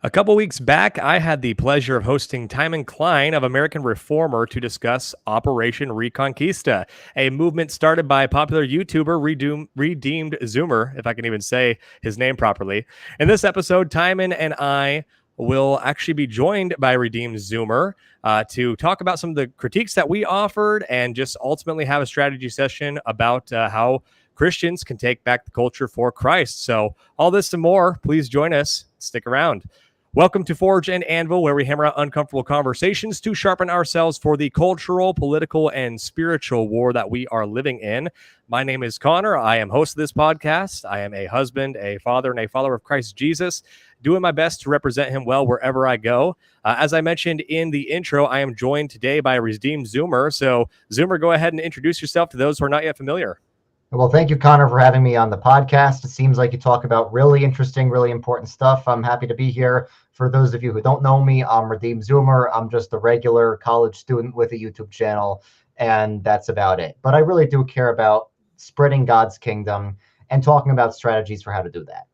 A couple weeks back, I had the pleasure of hosting Timon Cline of American Reformer to discuss Operation Reconquista, a movement started by popular YouTuber Redeemed Zoomer, if I can even say his name properly. In this episode, Timon and I will actually be joined by Redeemed Zoomer to talk about some of the critiques that we offered and just ultimately have a strategy session about how Christians can take back the culture for Christ. So, all this and more, please join us. Stick around. Welcome to Forge and Anvil, where we hammer out uncomfortable conversations to sharpen ourselves for the cultural, political, and spiritual war that we are living in. My name is Connor. I am host of this podcast. I am a husband, a father, and a follower of Christ Jesus, doing my best to represent him well wherever I go. As I mentioned in the intro, I am joined today by a Redeemed Zoomer. So, Zoomer, go ahead and introduce yourself to those who are not yet familiar. Well, thank you, Connor, for having me on the podcast. It seems like you talk about really interesting, really important stuff. I'm happy to be here. For those of you who don't know me, I'm Redeemed Zoomer. I'm just a regular college student with a YouTube channel, and that's about it. But I really do care about spreading God's kingdom and talking about strategies for how to do that.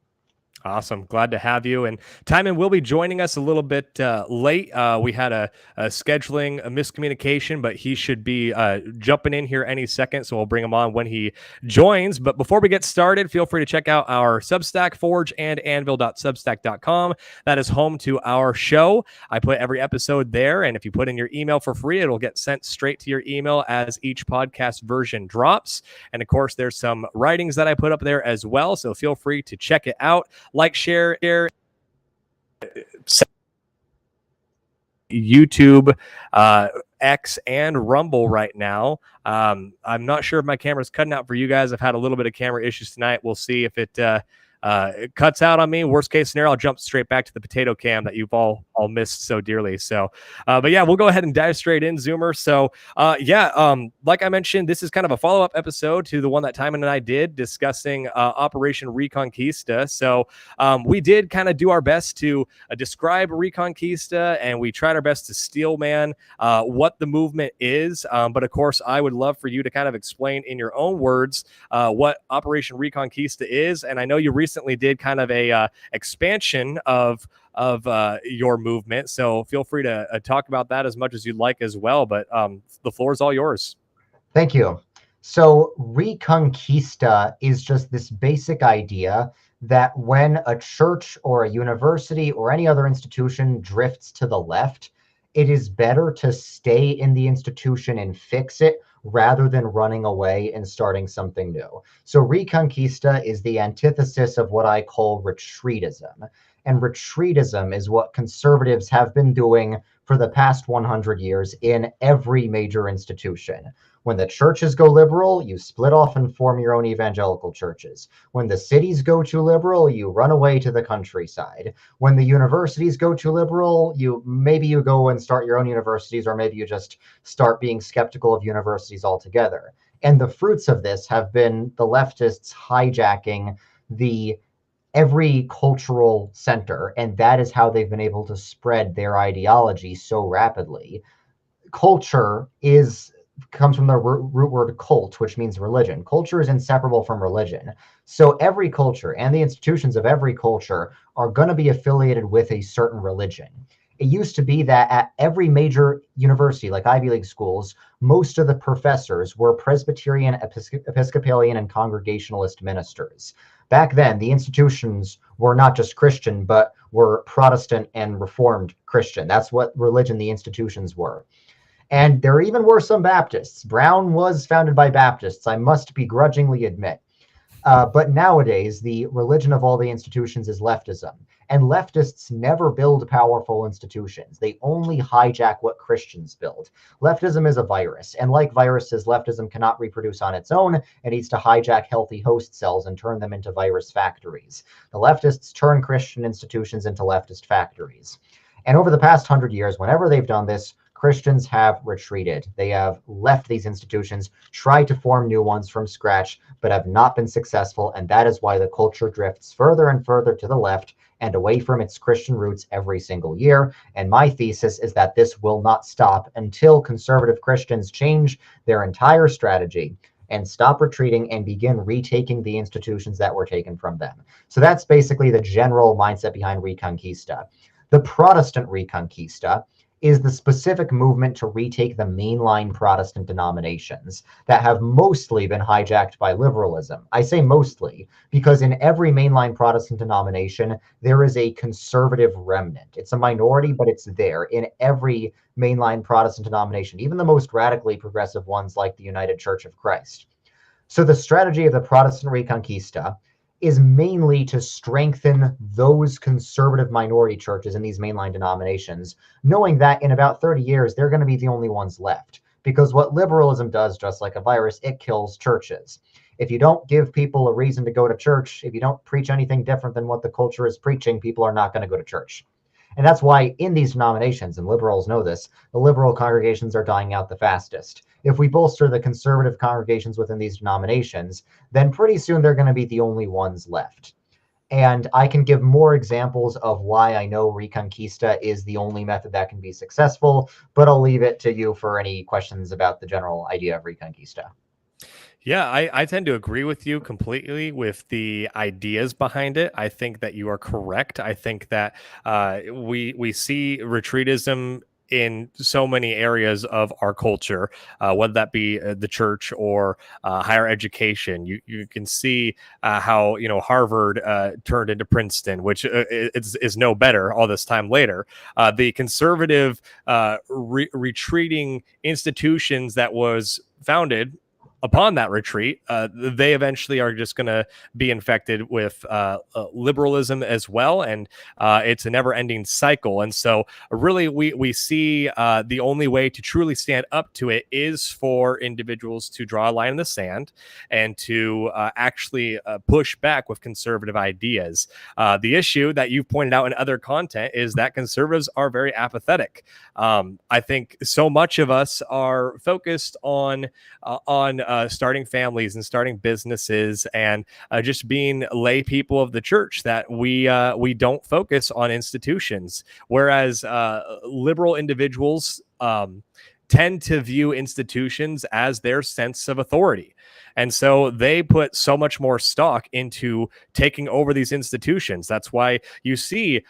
Awesome. Glad to have you. And Timon will be joining us a little bit late. We had a scheduling miscommunication, but he should be jumping in here any second. So we'll bring him on when he joins. But before we get started, feel free to check out our Substack, forgeandanvil.substack.com. That is home to our show. I put every episode there. And if you put in your email for free, it'll get sent straight to your email as each podcast version drops. And of course, there's some writings that I put up there as well. So feel free to check it out. Like, share, YouTube, X, and Rumble right now. I'm not sure if my camera's cutting out for you guys. I've had a little bit of camera issues tonight. We'll see if it cuts out on me. Worst case scenario, I'll jump straight back to the potato cam that you've all missed so dearly. So, but yeah, we'll go ahead and dive straight in, Zoomer. So, like I mentioned, this is kind of a follow-up episode to the one that Timon and I did discussing Operation Reconquista. So, we did kind of do our best to describe Reconquista, and we tried our best to steel man what the movement is. But of course, I would love for you to kind of explain in your own words what Operation Reconquista is. And I know you recently did kind of a expansion of your movement, so feel free to talk about that as much as you'd like as well, but the floor is all yours. Thank you. So Reconquista is just this basic idea that when a church or a university or any other institution drifts to the left, it is better to stay in the institution and fix it rather than running away and starting something new. So Reconquista is the antithesis of what I call retreatism. And retreatism is what conservatives have been doing for the past 100 years in every major institution. When the churches go liberal, you split off and form your own evangelical churches. When the cities go too liberal, you run away to the countryside. When the universities go too liberal, maybe you go and start your own universities, or maybe you just start being skeptical of universities altogether. And the fruits of this have been the leftists hijacking every cultural center, and that is how they've been able to spread their ideology so rapidly. Culture comes from the root word cult, which means religion. Culture is inseparable from religion. So every culture and the institutions of every culture are going to be affiliated with a certain religion. It used to be that at every major university, like Ivy League schools, most of the professors were Presbyterian, Episcopalian, and Congregationalist ministers. Back then, the institutions were not just Christian, but were Protestant and Reformed Christian. That's what religion the institutions were. And there even were some Baptists. Brown was founded by Baptists, I must begrudgingly admit. But nowadays, the religion of all the institutions is leftism. And leftists never build powerful institutions. They only hijack what Christians build. Leftism is a virus. And like viruses, leftism cannot reproduce on its own. It needs to hijack healthy host cells and turn them into virus factories. The leftists turn Christian institutions into leftist factories. And over the past 100 years, whenever they've done this, Christians have retreated. They have left these institutions, tried to form new ones from scratch, but have not been successful. And that is why the culture drifts further and further to the left and away from its Christian roots every single year. And my thesis is that this will not stop until conservative Christians change their entire strategy and stop retreating and begin retaking the institutions that were taken from them. So that's basically the general mindset behind Reconquista. The Protestant Reconquista is the specific movement to retake the mainline Protestant denominations that have mostly been hijacked by liberalism. I say mostly because in every mainline Protestant denomination, there is a conservative remnant. It's a minority, but it's there in every mainline Protestant denomination, even the most radically progressive ones like the United Church of Christ. So the strategy of the Protestant Reconquista is mainly to strengthen those conservative minority churches in these mainline denominations, knowing that in about 30 years, they're going to be the only ones left. Because what liberalism does, just like a virus, it kills churches. If you don't give people a reason to go to church, if you don't preach anything different than what the culture is preaching, people are not going to go to church. And that's why in these denominations, and liberals know this, the liberal congregations are dying out the fastest. If we bolster the conservative congregations within these denominations, then pretty soon they're going to be the only ones left. And I can give more examples of why I know Reconquista is the only method that can be successful, but I'll leave it to you for any questions about the general idea of Reconquista. Yeah, I tend to agree with you completely with the ideas behind it. I think that you are correct. I think that we see retreatism in so many areas of our culture, whether that be the church or higher education. You can see how Harvard turned into Princeton, which is no better all this time later. The conservative retreating institutions that was founded upon that retreat, they eventually are just going to be infected with liberalism as well, and it's a never-ending cycle. And so, really, we see the only way to truly stand up to it is for individuals to draw a line in the sand and to actually push back with conservative ideas. The issue that you've pointed out in other content is that conservatives are very apathetic. I think so much of us are focused on starting families and starting businesses and just being lay people of the church that we don't focus on institutions. Whereas liberal individuals tend to view institutions as their sense of authority. And so they put so much more stock into taking over these institutions. That's why you see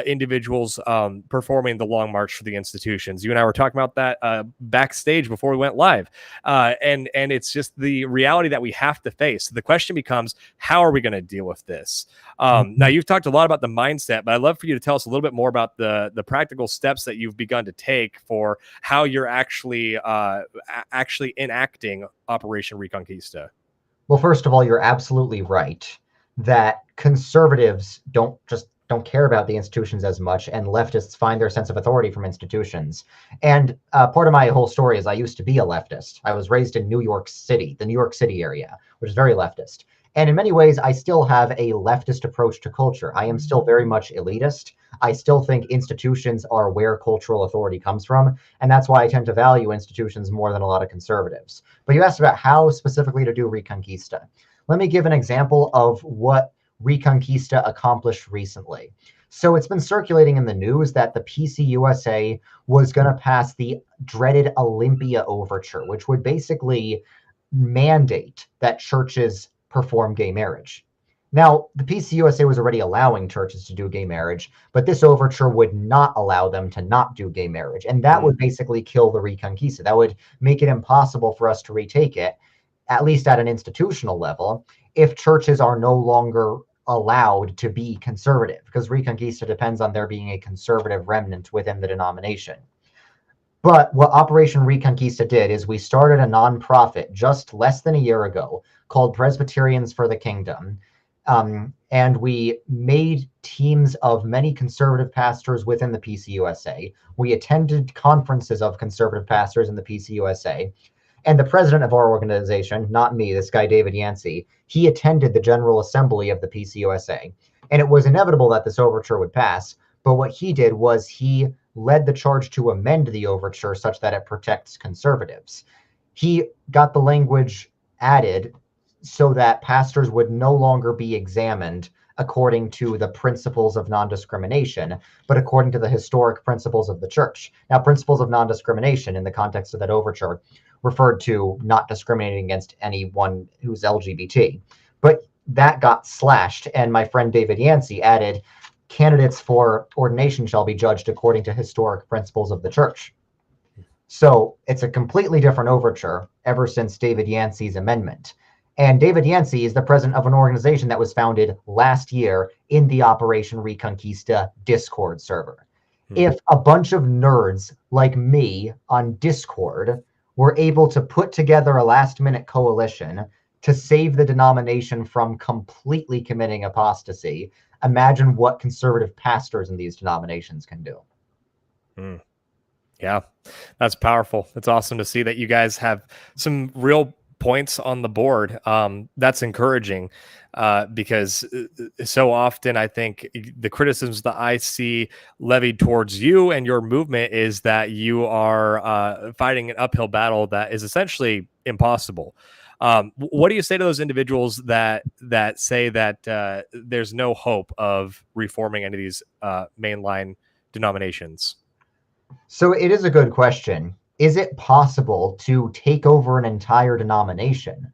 individuals performing the long march for the institutions. You and I were talking about that backstage before we went live. And it's just the reality that we have to face. The question becomes, how are we going to deal with this? Now, you've talked a lot about the mindset, but I'd love for you to tell us a little bit more about the practical steps that you've begun to take for how you're actually enacting Operation Reconquista. Well, first of all, you're absolutely right that conservatives don't care about the institutions as much, and leftists find their sense of authority from institutions. And part of my whole story is I used to be a leftist. I was raised in New York City, the New York City area, which is very leftist. And in many ways, I still have a leftist approach to culture. I am still very much elitist. I still think institutions are where cultural authority comes from. And that's why I tend to value institutions more than a lot of conservatives. But you asked about how specifically to do Reconquista. Let me give an example of what Reconquista accomplished recently. So it's been circulating in the news that the PCUSA was going to pass the dreaded Olympia Overture, which would basically mandate that churches perform gay marriage. Now, the PCUSA was already allowing churches to do gay marriage, but this overture would not allow them to not do gay marriage. And that would basically kill the Reconquista. That would make it impossible for us to retake it, at least at an institutional level, if churches are no longer allowed to be conservative, because Reconquista depends on there being a conservative remnant within the denomination. But what Operation Reconquista did is we started a nonprofit just less than a year ago called Presbyterians for the Kingdom. And we made teams of many conservative pastors within the PCUSA. We attended conferences of conservative pastors in the PCUSA. And the president of our organization, not me, this guy David Yancey, he attended the General Assembly of the PCUSA. And it was inevitable that this overture would pass. But what he did was he led the charge to amend the overture such that it protects conservatives. He got the language added so that pastors would no longer be examined according to the principles of non-discrimination, but according to the historic principles of the church. Now, principles of non-discrimination in the context of that overture referred to not discriminating against anyone who's LGBT. But that got slashed, and my friend David Yancey added candidates for ordination shall be judged according to historic principles of the church. So it's a completely different overture ever since David Yancey's amendment. And David Yancey is the president of an organization that was founded last year in the Operation Reconquista Discord server. If a bunch of nerds like me on Discord were able to put together a last-minute coalition to save the denomination from completely committing apostasy, imagine what conservative pastors in these denominations can do. Yeah, that's powerful. It's awesome to see that you guys have some real points on the board. That's encouraging because so often I think the criticisms that I see levied towards you and your movement is that you are fighting an uphill battle that is essentially impossible. What do you say to those individuals that say that there's no hope of reforming any of these mainline denominations? So it is a good question. Is it possible to take over an entire denomination?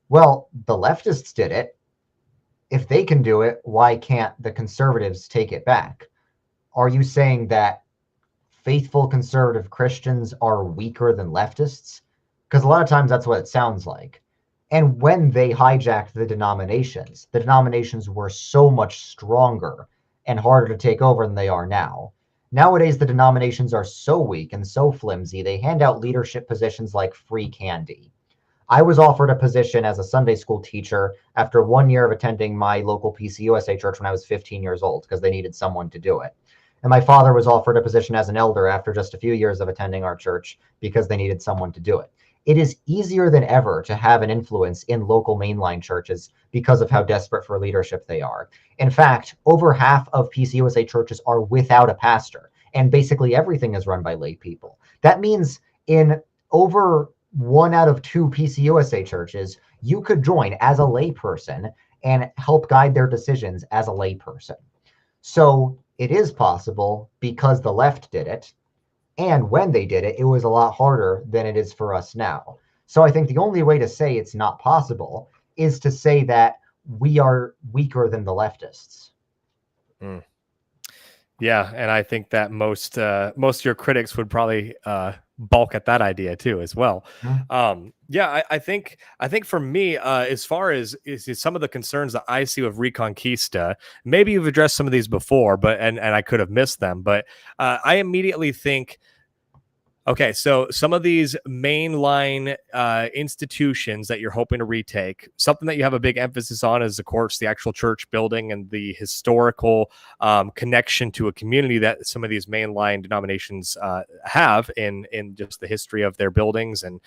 Well, the leftists did it. If they can do it, why can't the conservatives take it back? Are you saying that faithful conservative Christians are weaker than leftists? Because a lot of times that's what it sounds like. And when they hijacked the denominations were so much stronger and harder to take over than they are now. Nowadays, the denominations are so weak and so flimsy, they hand out leadership positions like free candy. I was offered a position as a Sunday school teacher after 1 year of attending my local PCUSA church when I was 15 years old because they needed someone to do it. And my father was offered a position as an elder after just a few years of attending our church because they needed someone to do it. It is easier than ever to have an influence in local mainline churches because of how desperate for leadership they are. In fact, over half of PCUSA churches are without a pastor, and basically everything is run by lay people. That means in over 1 out of 2 PCUSA churches, you could join as a lay person and help guide their decisions as a lay person. So it is possible because the left did it. And when they did it, it was a lot harder than it is for us now. So I think the only way to say it's not possible is to say that we are weaker than the leftists. Yeah, and I think that most of your critics would probably balk at that idea too, as well. Yeah, I think for me, as far as is some of the concerns that I see with Reconquista, maybe you've addressed some of these before, but and I could have missed them, but I immediately think, okay, so some of these mainline institutions that you're hoping to retake, something that you have a big emphasis on is, of course, the actual church building and the historical connection to a community that some of these mainline denominations have in just the history of their buildings and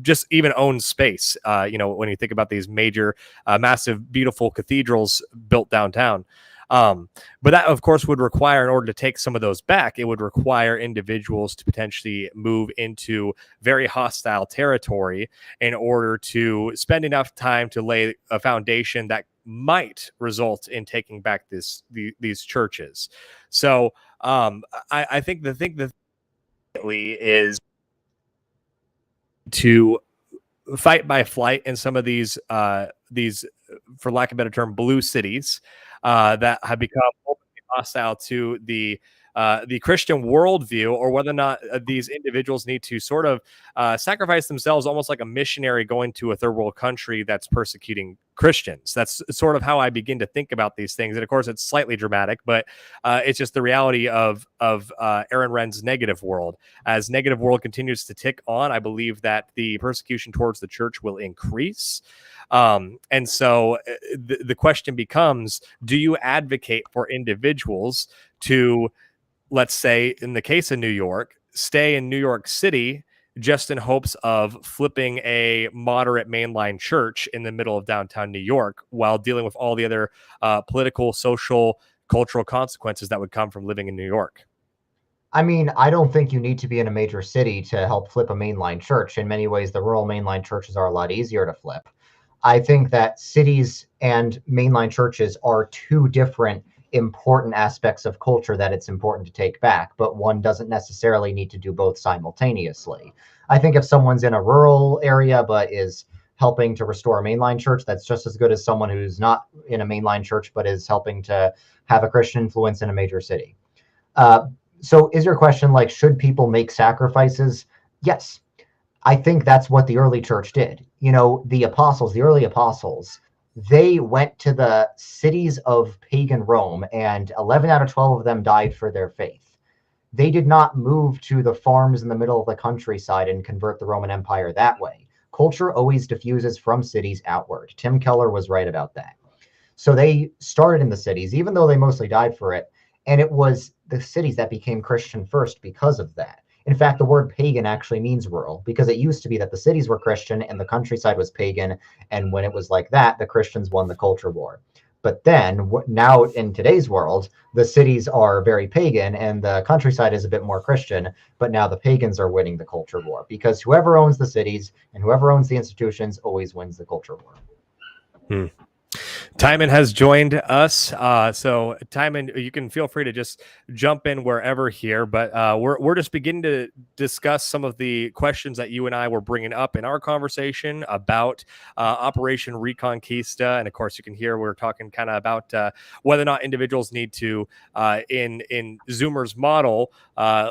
just even own space. When you think about these major, massive, beautiful cathedrals built downtown. But that, of course, would require, in order to take some of those back, it would require individuals to potentially move into very hostile territory in order to spend enough time to lay a foundation that might result in taking back these churches. So I think the thing that is to fight by flight in some of these, for lack of a better term, blue cities that have become openly hostile to the Christian worldview, or whether or not these individuals need to sort of sacrifice themselves almost like a missionary going to a third world country that's persecuting Christians. That's sort of how I begin to think about these things. And of course, it's slightly dramatic, but it's just the reality of Aaron Wren's negative world. As negative world continues to tick on, I believe that the persecution towards the church will increase. And so the question becomes, do you advocate for individuals to, let's say, in the case of New York, stay in New York City just in hopes of flipping a moderate mainline church in the middle of downtown New York while dealing with all the other political, social, cultural consequences that would come from living in New York? I mean, I don't think you need to be in a major city to help flip a mainline church. In many ways, the rural mainline churches are a lot easier to flip. I think that cities and mainline churches are two different important aspects of culture that it's important to take back, but one doesn't necessarily need to do both simultaneously. I think if someone's in a rural area but is helping to restore a mainline church that's just as good as someone who's not in a mainline church but is helping to have a Christian influence in a major city. So is your question like, should people make sacrifices? Yes. I think that's what the early church did. You know, the early apostles, they went to the cities of pagan Rome, and 11 out of 12 of them died for their faith. They did not move to the farms in the middle of the countryside and convert the Roman Empire that way. Culture always diffuses from cities outward. Tim Keller was right about that. So they started in the cities, even though they mostly died for it. And it was the cities that became Christian first because of that. In fact, the word pagan actually means rural, because it used to be that the cities were Christian and the countryside was pagan. And when it was like that, the Christians won the culture war. But then now in today's world, the cities are very pagan and the countryside is a bit more Christian. But now the pagans are winning the culture war, because whoever owns the cities and whoever owns the institutions always wins the culture war. Timon has joined us. So Timon, you can feel free to just jump in wherever here, but we're just beginning to discuss some of the questions that you and I were bringing up in our conversation about Operation Reconquista. And of course, you can hear we're talking kind of about whether or not individuals need to, in Zoomer's model,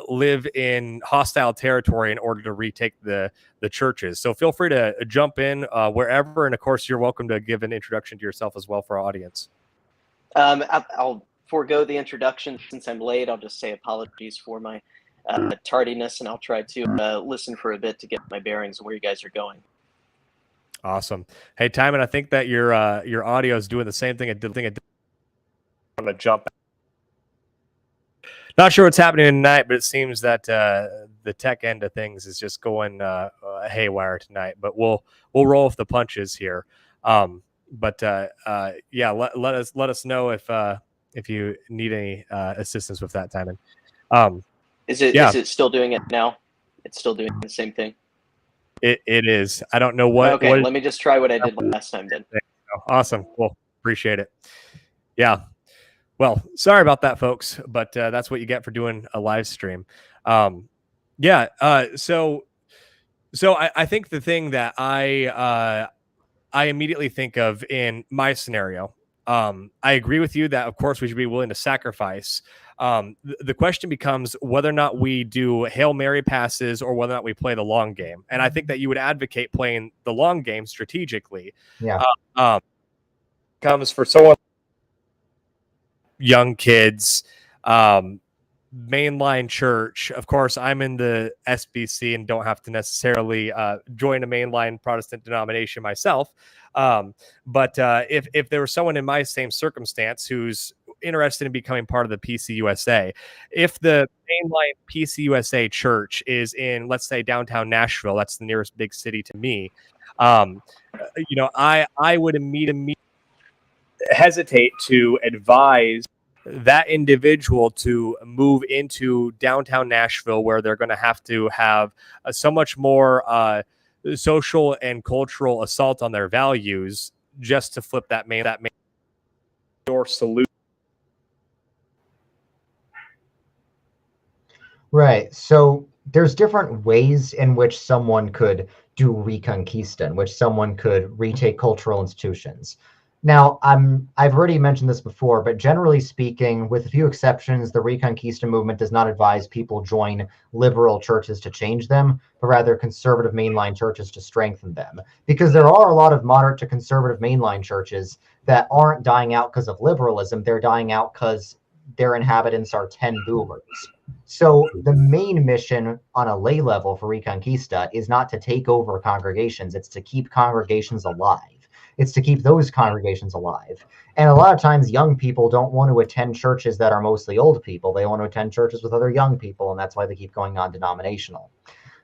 live in hostile territory in order to retake the churches. So feel free to jump in wherever. And of course, you're welcome to give an introduction to yourself as well for our audience. I'll forego the introduction since I'm late. I'll just say apologies for my tardiness, and I'll try to listen for a bit to get my bearings on where you guys are going. Awesome. Hey, Timon, I think that your audio is doing the same thing. I'm going to jump. Not sure what's happening tonight, but it seems that the tech end of things is just going haywire tonight. But we'll roll with the punches here. Yeah, let us know if you need any assistance with that, Timon. Is it still doing it now? It's still doing the same thing. It is. I don't know what. Okay, let me just try what I did last time then. Awesome. Cool. Appreciate it. Yeah. Well, sorry about that, folks, but that's what you get for doing a live stream. So I think the thing that I immediately think of in my scenario, I agree with you that, of course, we should be willing to sacrifice. The question becomes whether or not we do Hail Mary passes or whether or not we play the long game. And I think that you would advocate playing the long game strategically. Yeah. Comes for someone, young kids, mainline church. Of course, I'm in the SBC and don't have to necessarily join a mainline Protestant denomination myself. But if there was someone in my same circumstance who's interested in becoming part of the PCUSA, if the mainline PCUSA church is in, let's say, downtown Nashville, that's the nearest big city to me, I would immediately hesitate to advise that individual to move into downtown Nashville, where they're going to have so much more social and cultural assault on their values, just to flip that main door solution. Right. So there's different ways in which someone could do Reconquista, in which someone could retake cultural institutions. Now, I've already mentioned this before, but generally speaking, with a few exceptions, the Reconquista movement does not advise people join liberal churches to change them, but rather conservative mainline churches to strengthen them. Because there are a lot of moderate to conservative mainline churches that aren't dying out because of liberalism. They're dying out because their inhabitants are 10 boomers. So the main mission on a lay level for Reconquista is not to take over congregations. It's to keep congregations alive. It's to keep those congregations alive. And a lot of times young people don't want to attend churches that are mostly old people. They want to attend churches with other young people, and that's why they keep going non-denominational.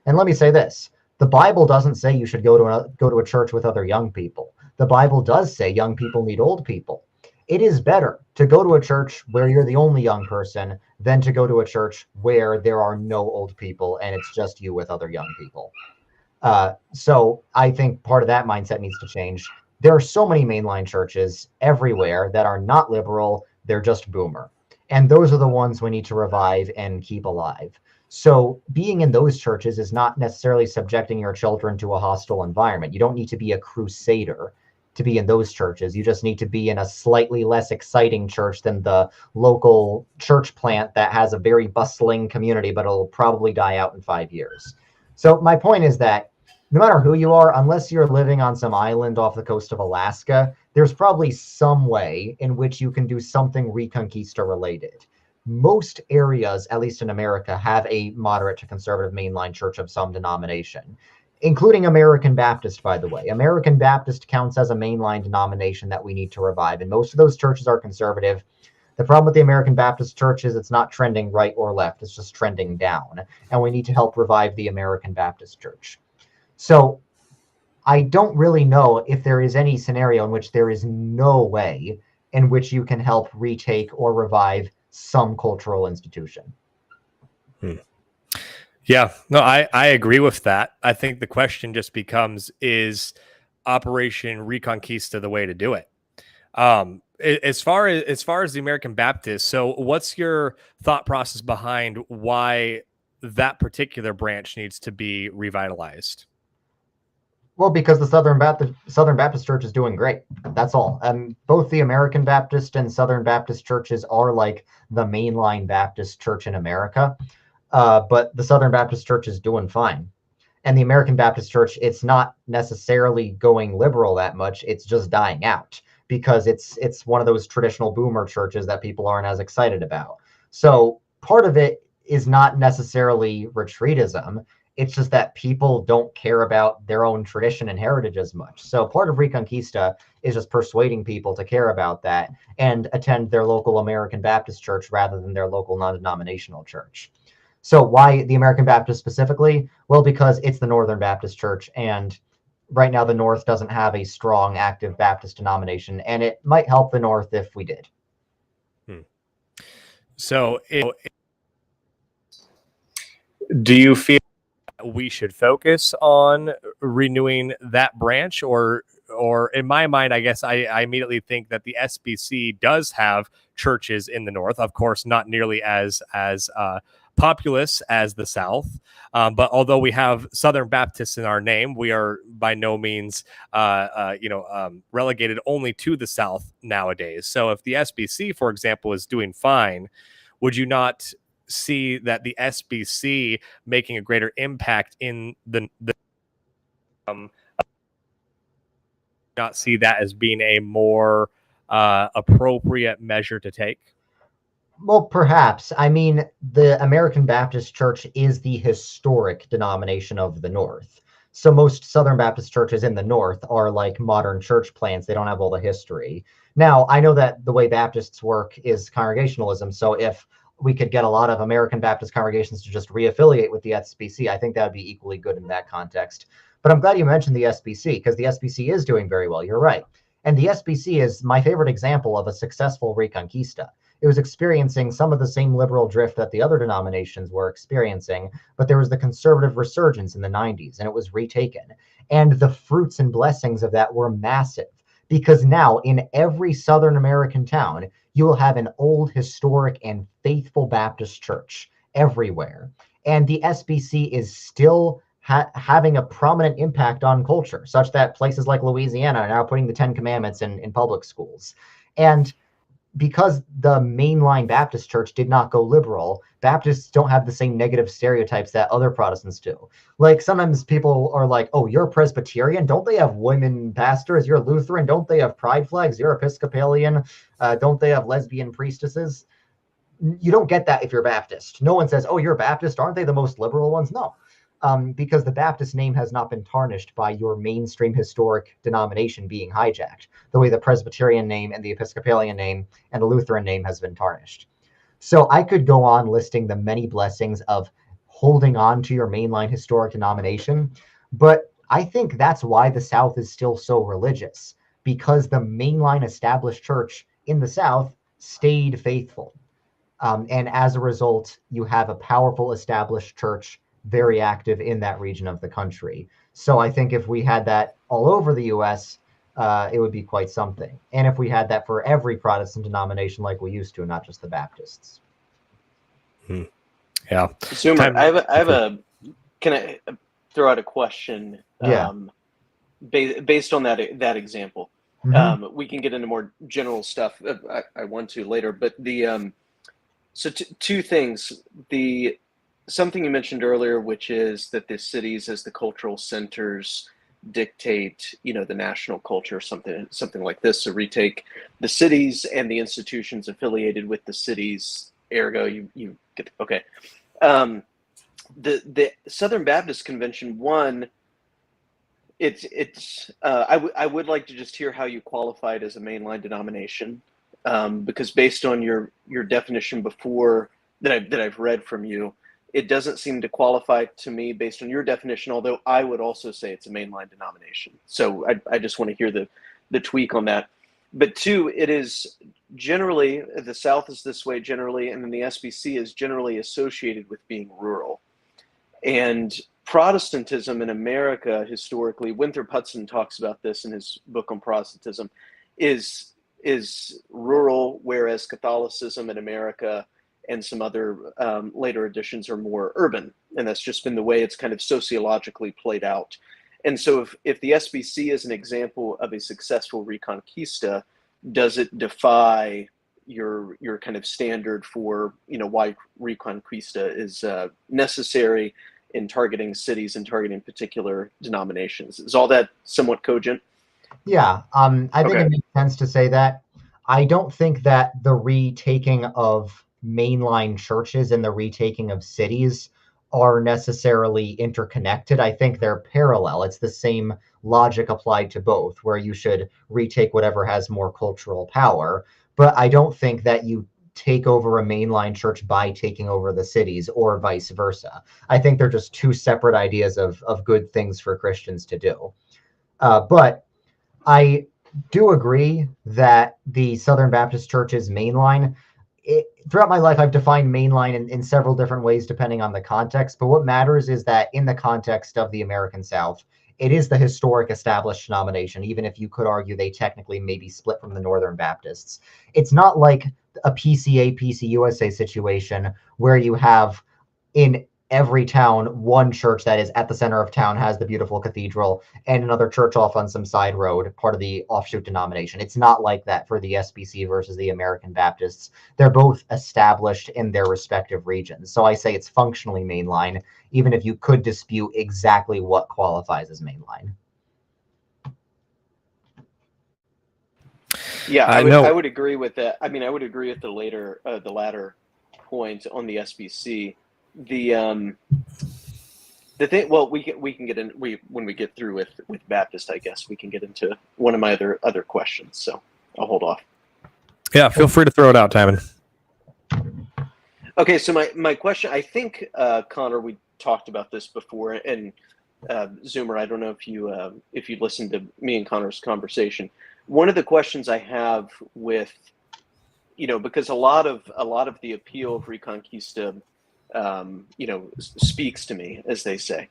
And let me say this. The Bible doesn't say you should go to a church with other young people. The Bible does say young people need old people. It is better to go to a church where you're the only young person than to go to a church where there are no old people and it's just you with other young people. So I think part of that mindset needs to change. There are so many mainline churches everywhere that are not liberal. They're just boomer. And those are the ones we need to revive and keep alive. So being in those churches is not necessarily subjecting your children to a hostile environment. You don't need to be a crusader to be in those churches. You just need to be in a slightly less exciting church than the local church plant that has a very bustling community, but it'll probably die out in 5 years. So my point is that no matter who you are, unless you're living on some island off the coast of Alaska, there's probably some way in which you can do something Reconquista related. Most areas, at least in America, have a moderate to conservative mainline church of some denomination, including American Baptist, by the way. American Baptist counts as a mainline denomination that we need to revive, and most of those churches are conservative. The problem with the American Baptist Church is it's not trending right or left, it's just trending down, and we need to help revive the American Baptist Church. So I don't really know if there is any scenario in which there is no way in which you can help retake or revive some cultural institution. Yeah, no, I agree with that. I think the question just becomes, is Operation Reconquista the way to do it? As far as the American Baptist, so what's your thought process behind why that particular branch needs to be revitalized? Well, because the Southern Baptist Church is doing great. That's all. Both the American Baptist and Southern Baptist churches are like the mainline Baptist church in America. But the Southern Baptist Church is doing fine. And the American Baptist Church, it's not necessarily going liberal that much. It's just dying out because it's one of those traditional boomer churches that people aren't as excited about. So part of it is not necessarily retreatism. It's just that people don't care about their own tradition and heritage as much. So part of Reconquista is just persuading people to care about that and attend their local American Baptist church rather than their local non-denominational church. So why the American Baptist specifically? Well, because it's the Northern Baptist Church, and right now the North doesn't have a strong, active Baptist denomination, and it might help the North if we did. So do you feel we should focus on renewing that branch, or in my mind, I guess I immediately think that the SBC does have churches in the North, of course, not nearly as populous as the South, but although we have Southern Baptists in our name, we are by no means relegated only to the South nowadays. So if the SBC, for example, is doing fine, would you not see that the SBC making a greater impact in the not see that as being a more appropriate measure to take? Well, perhaps. I mean, the American Baptist Church is the historic denomination of the North. So most Southern Baptist churches in the North are like modern church plants. They don't have all the history. Now, I know that the way Baptists work is congregationalism. So if we could get a lot of American Baptist congregations to just reaffiliate with the SBC, I think that would be equally good in that context. But I'm glad you mentioned the SBC, because the SBC is doing very well. You're right. And the SBC is my favorite example of a successful Reconquista. It was experiencing some of the same liberal drift that the other denominations were experiencing, but there was the conservative resurgence in the 90s, and it was retaken. And the fruits and blessings of that were massive, because now in every Southern American town, you will have an old, historic, and faithful Baptist church everywhere. And the SBC is still having a prominent impact on culture, such that places like Louisiana are now putting the 10 Commandments in public schools. And because the mainline Baptist church did not go liberal, Baptists don't have the same negative stereotypes that other Protestants do. Like sometimes people are like, oh, you're Presbyterian? Don't they have women pastors? You're Lutheran? Don't they have pride flags? You're Episcopalian? Don't they have lesbian priestesses? You don't get that if you're Baptist. No one says, oh, you're Baptist? Aren't they the most liberal ones? No. Because the Baptist name has not been tarnished by your mainstream historic denomination being hijacked, the way the Presbyterian name and the Episcopalian name and the Lutheran name has been tarnished. So I could go on listing the many blessings of holding on to your mainline historic denomination, but I think that's why the South is still so religious, because the mainline established church in the South stayed faithful. And as a result, you have a powerful established church very active in that region of the country. So I think if we had that all over the US, it would be quite something. And if we had that for every Protestant denomination like we used to, not just the Baptists. Yeah. Zoomer, I have a. Can I throw out a question? Yeah. Based on that example, we can get into more general stuff. I want to later, but so two things. Something you mentioned earlier, which is that the cities as the cultural centers dictate, the national culture, something like this. So retake the cities and the institutions affiliated with the cities. Ergo, you get okay. The Southern Baptist Convention, I would like to just hear how you qualify it as a mainline denomination, because based on your definition before that I've read from you, it doesn't seem to qualify to me based on your definition, although I would also say it's a mainline denomination. So I just want to hear the tweak on that. But two, it is generally, the South is this way generally, and then the SBC is generally associated with being rural. And Protestantism in America historically, Winthrop Hudson talks about this in his book on Protestantism, is rural, whereas Catholicism in America and some other later editions are more urban. And that's just been the way it's kind of sociologically played out. And so if the SBC is an example of a successful Reconquista, does it defy your kind of standard for, why Reconquista is necessary in targeting cities and targeting particular denominations? Is all that somewhat cogent? Yeah, I think it makes sense to say that. I don't think that the retaking of mainline churches and the retaking of cities are necessarily interconnected. I think they're parallel. It's the same logic applied to both, where you should retake whatever has more cultural power. But I don't think that you take over a mainline church by taking over the cities or vice versa. I think they're just two separate ideas of good things for Christians to do. But I do agree that the Southern Baptist Church is mainline. Throughout my life, I've defined mainline in several different ways depending on the context. But what matters is that in the context of the American South, it is the historic established denomination, even if you could argue they technically may be split from the Northern Baptists. It's not like a PCA, PCUSA situation where you have in every town one church that is at the center of town has the beautiful cathedral and another church off on some side road, part of the offshoot denomination. It's not like that for the SBC versus the American Baptists. They're both established in their respective regions. So I say it's functionally mainline, even if you could dispute exactly what qualifies as mainline. Yeah, I would agree with that. I mean, I would agree with the latter point on the SBC. The thing, well, we can get in when we get through with Baptist, I guess we can get into one of my other questions. So I'll hold off. Yeah, feel free to throw it out, Timon. Okay, so my question, I think Connor, we talked about this before, and Zoomer, I don't know if you listened to me and Connor's conversation. One of the questions I have with, because a lot of the appeal of Reconquista, speaks to me, as they say.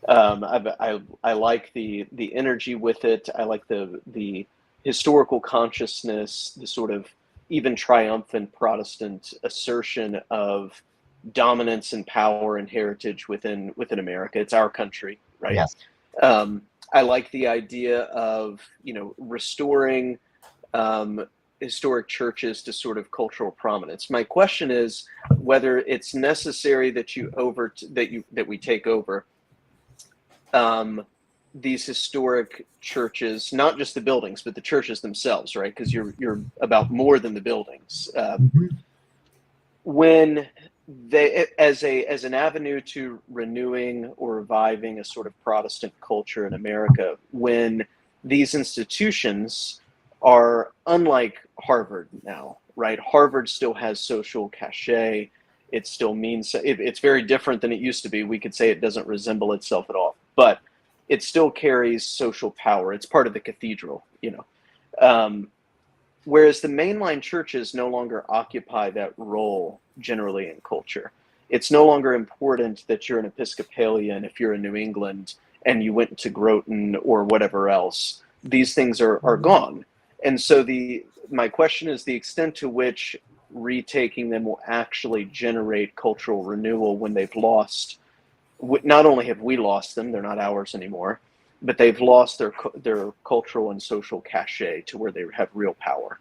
I like the energy with it. I like the historical consciousness, the sort of even triumphant Protestant assertion of dominance and power and heritage within America. It's our country, right? Yes. I like the idea of restoring historic churches to sort of cultural prominence. My question is whether it's necessary that we take over these historic churches, not just the buildings, but the churches themselves, right? Because you're about more than the buildings. When they, as an avenue to renewing or reviving a sort of Protestant culture in America, when these institutions are unlike Harvard now, right? Harvard still has social cachet. It still means it's very different than it used to be. We could say it doesn't resemble itself at all, but it still carries social power. It's part of the cathedral, whereas the mainline churches no longer occupy that role generally in culture. It's no longer important that you're an Episcopalian if you're in New England and you went to Groton or whatever else. these things are gone. And so my question is the extent to which retaking them will actually generate cultural renewal when they've lost. Not only have we lost them, they're not ours anymore, but they've lost their cultural and social cachet to where they have real power.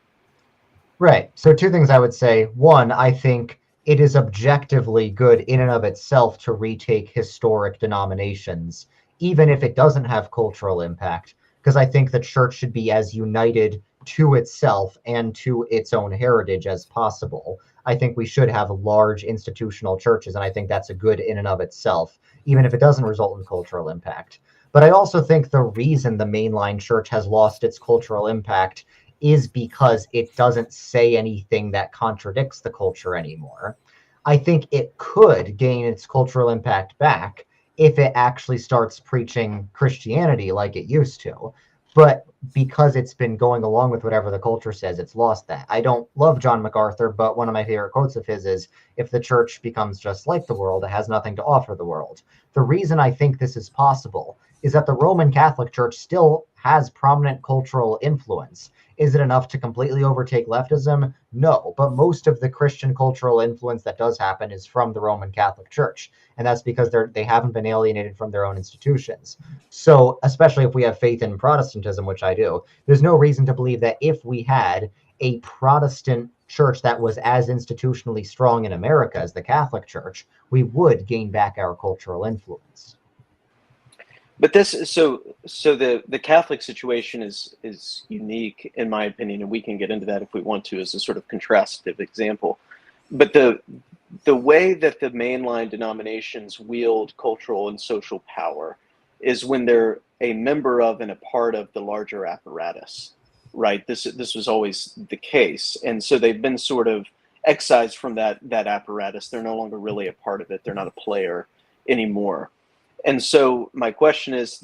Right. So two things I would say. One, I think it is objectively good in and of itself to retake historic denominations, even if it doesn't have cultural impact, because I think the church should be as united to itself and to its own heritage as possible. I think we should have large institutional churches, and I think that's a good in and of itself, even if it doesn't result in cultural impact. But I also think the reason the mainline church has lost its cultural impact is because it doesn't say anything that contradicts the culture anymore. I think it could gain its cultural impact back if it actually starts preaching Christianity like it used to. But because it's been going along with whatever the culture says, it's lost that. I don't love John MacArthur, but one of my favorite quotes of his is, if the church becomes just like the world, it has nothing to offer the world. The reason I think this is possible is that the Roman Catholic Church still has prominent cultural influence. Is it enough to completely overtake leftism? No, but most of the Christian cultural influence that does happen is from the Roman Catholic Church, and that's because they haven't been alienated from their own institutions. So, especially if we have faith in Protestantism, which I do, there's no reason to believe that if we had a Protestant church that was as institutionally strong in America as the Catholic Church, we would gain back our cultural influence. But the Catholic situation is unique in my opinion, and we can get into that if we want to as a sort of contrastive example. But the way that the mainline denominations wield cultural and social power is when they're a member of and a part of the larger apparatus, right? This was always the case, and so they've been sort of excised from that apparatus. They're no longer really a part of it. They're not a player anymore. And so my question is,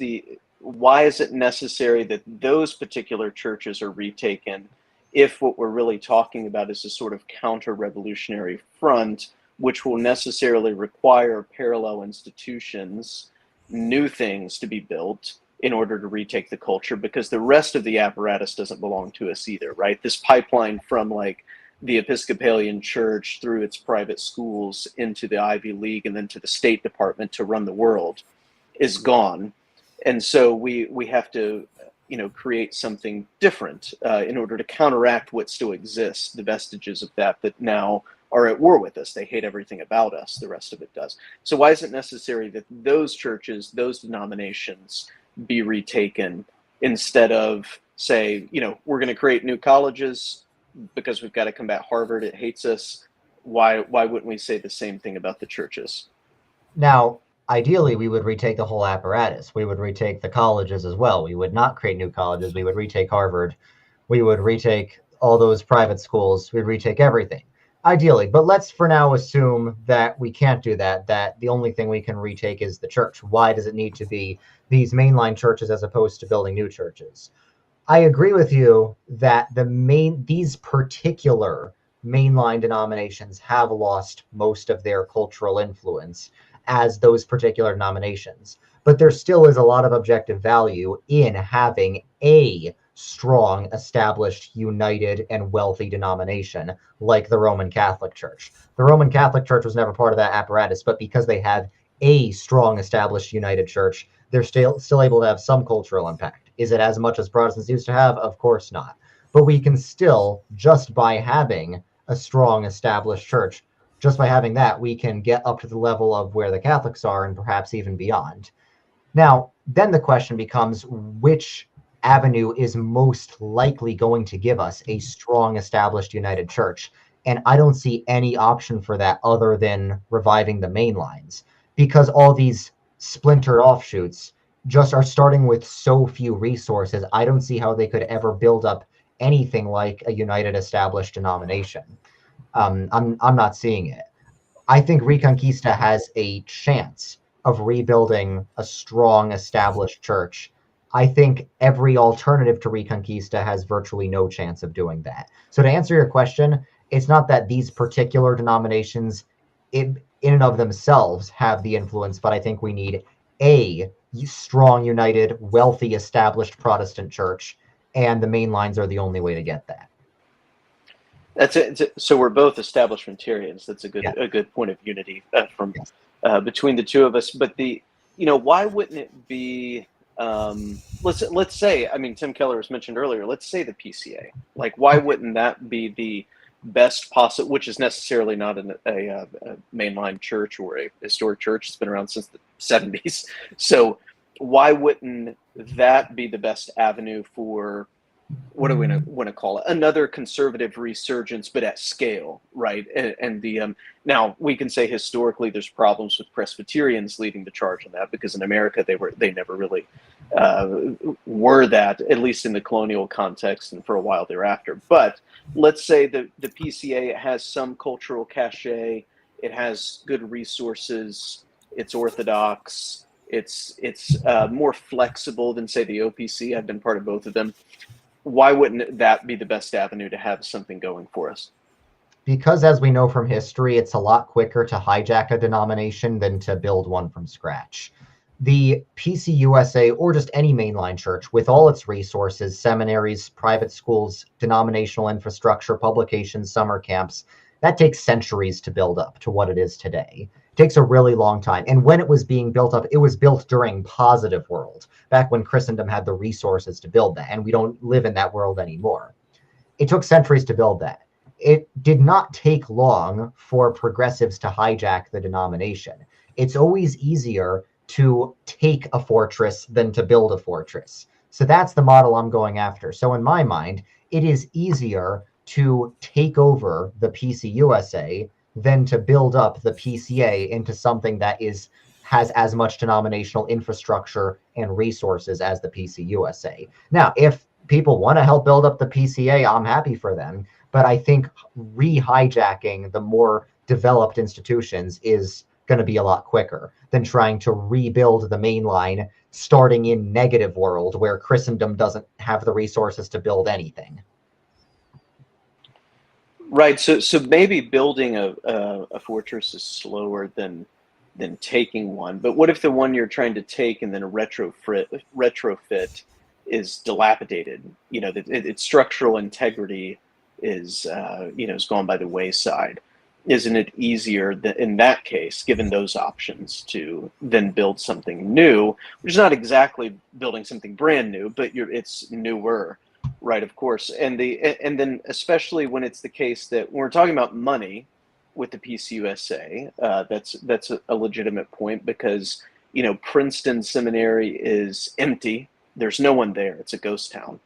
why is it necessary that those particular churches are retaken if what we're really talking about is a sort of counter-revolutionary front, which will necessarily require parallel institutions, new things to be built in order to retake the culture, because the rest of the apparatus doesn't belong to us either, right? This pipeline from like the Episcopalian Church through its private schools into the Ivy League and then to the State Department to run the world is gone. And so we have to, create something different in order to counteract what still exists, the vestiges of that now are at war with us. They hate everything about us. The rest of it does. So why is it necessary that those churches, those denominations be retaken instead of, say, we're going to create new colleges because we've got to combat Harvard, it hates us. Why wouldn't we say the same thing about the churches? Now, ideally, we would retake the whole apparatus. We would retake the colleges as well. We would not create new colleges. We would retake Harvard. We would retake all those private schools. We'd retake everything, ideally. But let's for now assume that we can't do that, that the only thing we can retake is the church. Why does it need to be these mainline churches as opposed to building new churches? I agree with you that these particular mainline denominations have lost most of their cultural influence as those particular denominations. But there still is a lot of objective value in having a strong, established, united, and wealthy denomination like the Roman Catholic Church. The Roman Catholic Church was never part of that apparatus, but because they have a strong, established, united church, they're still able to have some cultural impact. Is it as much as Protestants used to have? Of course not. But we can still, just by having a strong, established church, just by having that, we can get up to the level of where the Catholics are and perhaps even beyond. Now, then the question becomes, which avenue is most likely going to give us a strong, established, united church? And I don't see any option for that other than reviving the main lines, because all these splintered offshoots just are starting with so few resources. I don't see how they could ever build up anything like a united, established denomination. I'm not seeing it. I think Reconquista has a chance of rebuilding a strong, established church. I think every alternative to Reconquista has virtually no chance of doing that. So to answer your question, it's not that these particular denominations in and of themselves have the influence, but I think we need a strong, united, wealthy, established Protestant church, and the main lines are the only way to get that. That's it. So we're both establishmentarians. That's a good point of unity from Yes. Between the two of us. But why wouldn't it be? Let's say, I mean, Tim Keller was mentioned earlier. Let's say the PCA. Like, why wouldn't that be the best possible? Which is necessarily not a mainline church or a historic church. It's been around since the 70s. So why wouldn't that be the best avenue for, what do we want to call it, another conservative resurgence, but at scale, right? And now we can say historically there's problems with Presbyterians leading the charge on that, because in America they never really were that, at least in the colonial context and for a while thereafter. But let's say the PCA has some cultural cachet, it has good resources, it's orthodox, it's more flexible than, say, the OPC. I've been part of both of them. Why wouldn't that be the best avenue to have something going for us? Because, as we know from history, it's a lot quicker to hijack a denomination than to build one from scratch. The PCUSA, or just any mainline church, with all its resources, seminaries, private schools, denominational infrastructure, publications, summer camps, that takes centuries to build up to what it is today. It takes a really long time. And when it was being built up, it was built during positive world, back when Christendom had the resources to build that. And we don't live in that world anymore. It took centuries to build that. It did not take long for progressives to hijack the denomination. It's always easier to take a fortress than to build a fortress. So that's the model I'm going after. So in my mind, it is easier to take over the PCUSA than to build up the PCA into something that has as much denominational infrastructure and resources as the PCUSA. Now, if people want to help build up the PCA, I'm happy for them. But I think re-hijacking the more developed institutions is going to be a lot quicker than trying to rebuild the main line, starting in negative world where Christendom doesn't have the resources to build anything. Right. So maybe building a fortress is slower than taking one. But what if the one you're trying to take and then retrofit is dilapidated? You know, that its structural integrity is gone by the wayside. Isn't it easier in that case, given those options, to then build something new, which is not exactly building something brand new, but it's newer, right? Of course. And then especially when it's the case that when we're talking about money with the PCUSA, that's a legitimate point, because Princeton Seminary is empty. There's no one there. It's a ghost town.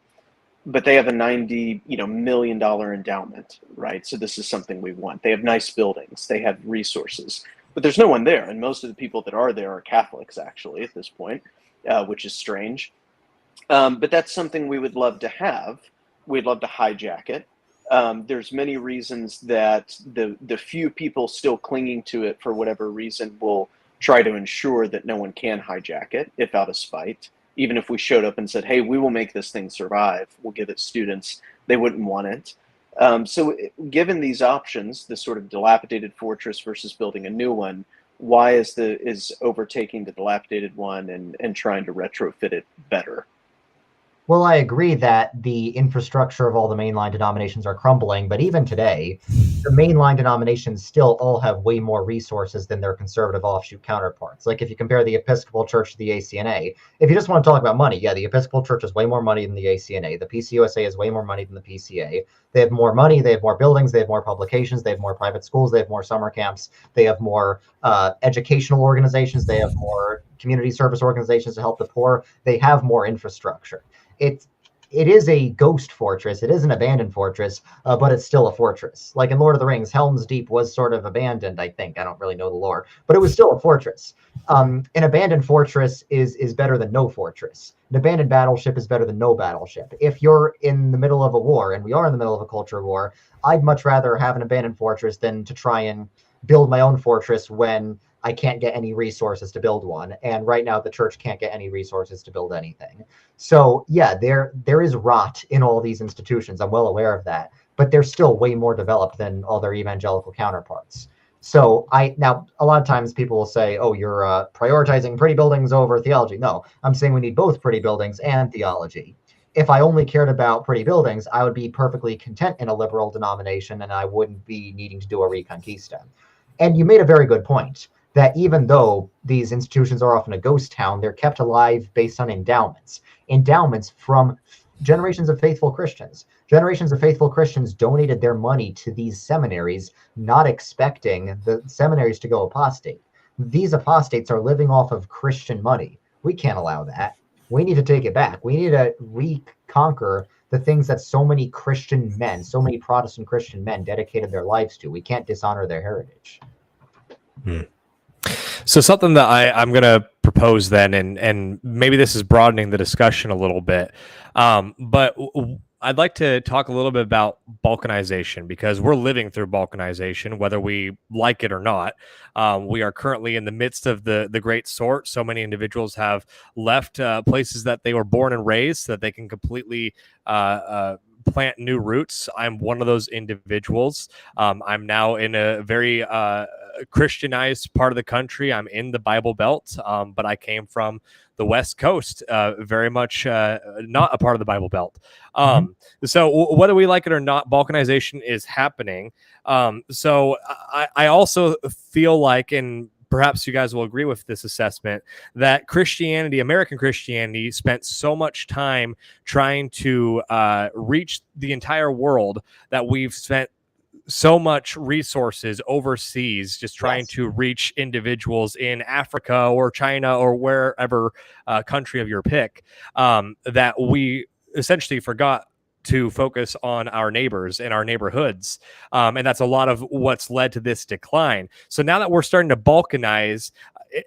But they have a $90 million endowment, right? So this is something we want. They have nice buildings. They have resources. But there's no one there. And most of the people that are there are Catholics, actually, at this point, which is strange. But that's something we would love to have. We'd love to hijack it. There's many reasons that the few people still clinging to it for whatever reason will try to ensure that no one can hijack it, if out of spite. Even if we showed up and said, hey, we will make this thing survive, we'll give it students, they wouldn't want it. So given these options, this sort of dilapidated fortress versus building a new one, why is overtaking the dilapidated one and trying to retrofit it better? Well, I agree that the infrastructure of all the mainline denominations are crumbling, but even today, the mainline denominations still all have way more resources than their conservative offshoot counterparts. Like if you compare the Episcopal Church to the ACNA, if you just want to talk about money, yeah, the Episcopal Church has way more money than the ACNA. The PCUSA has way more money than the PCA. They have more money, they have more buildings, they have more publications, they have more private schools, they have more summer camps, they have more educational organizations, they have more community service organizations to help the poor, they have more infrastructure. It is a ghost fortress. It is an abandoned fortress, but it's still a fortress. Like in Lord of the Rings, Helm's Deep was sort of abandoned, I think. I don't really know the lore, but it was still a fortress. An abandoned fortress is better than no fortress. An abandoned battleship is better than no battleship. If you're in the middle of a war, and we are in the middle of a culture war, I'd much rather have an abandoned fortress than to try and build my own fortress when I can't get any resources to build one. And right now the church can't get any resources to build anything. So yeah, there is rot in all these institutions. I'm well aware of that, but they're still way more developed than all their evangelical counterparts. So now a lot of times people will say, "Oh, you're prioritizing pretty buildings over theology." No, I'm saying we need both pretty buildings and theology. If I only cared about pretty buildings, I would be perfectly content in a liberal denomination, and I wouldn't be needing to do a Reconquista. And you made a very good point that even though these institutions are often a ghost town, they're kept alive based on endowments from generations of faithful Christians. Generations of faithful Christians donated their money to these seminaries, not expecting the seminaries to go apostate. These apostates are living off of Christian money. We can't allow that. We need to take it back. We need to reconquer the things that so many Christian men, so many Protestant Christian men dedicated their lives to. We can't dishonor their heritage. So something that I'm going to propose then, and maybe this is broadening the discussion a little bit, but I'd like to talk a little bit about balkanization, because we're living through balkanization, whether we like it or not. We are currently in the midst of the great sort. So many individuals have left places that they were born and raised so that they can completely plant new roots. I'm one of those individuals. I'm now in a very Christianized part of the country. I'm in the Bible Belt, but I came from the West Coast, very much not a part of the Bible Belt. So whether we like it or not, balkanization is happening. So I also feel like, and perhaps you guys will agree with this assessment, that Christianity, American Christianity, spent so much time trying to reach the entire world that we've spent so much resources overseas just trying to reach individuals in Africa or China or wherever country of your pick, that we essentially forgot to focus on our neighbors and our neighborhoods. And that's a lot of what's led to this decline. So now that we're starting to balkanize,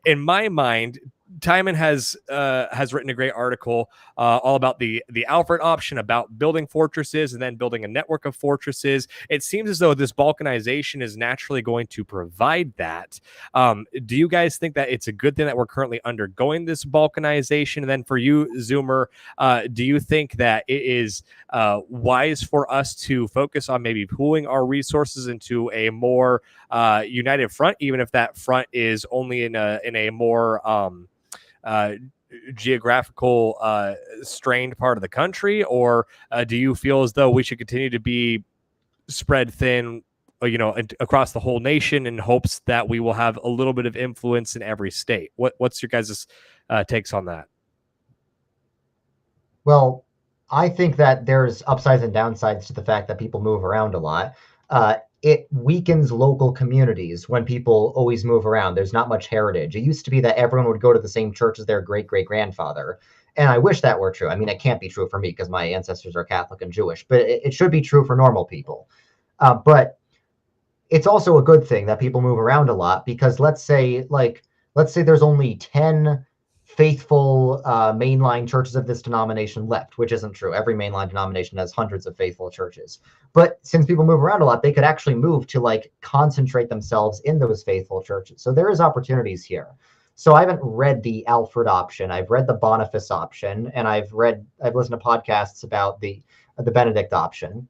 in my mind, Timon has written a great article all about the Alfred option, about building fortresses and then building a network of fortresses. It seems as though this balkanization is naturally going to provide that. Do you guys think that it's a good thing that we're currently undergoing this balkanization? And then for you, Zoomer, do you think that it is wise for us to focus on maybe pooling our resources into a more united front, even if that front is only in a more geographical strained part of the country? Or do you feel as though we should continue to be spread thin, across the whole nation, in hopes that we will have a little bit of influence in every state? What's your guys' takes on that? Well, I think that there's upsides and downsides to the fact that people move around a lot. It weakens local communities when people always move around. There's not much heritage. It used to be that everyone would go to the same church as their great-great-grandfather. And I wish that were true. I mean, it can't be true for me because my ancestors are Catholic and Jewish, but it should be true for normal people. But it's also a good thing that people move around a lot, because let's say there's only 10 faithful mainline churches of this denomination left, which isn't true. Every mainline denomination has hundreds of faithful churches. But since people move around a lot, they could actually move to concentrate themselves in those faithful churches. So there is opportunities here. So I haven't read the Alfred option. I've read the Boniface option, and I've listened to podcasts about the Benedict option.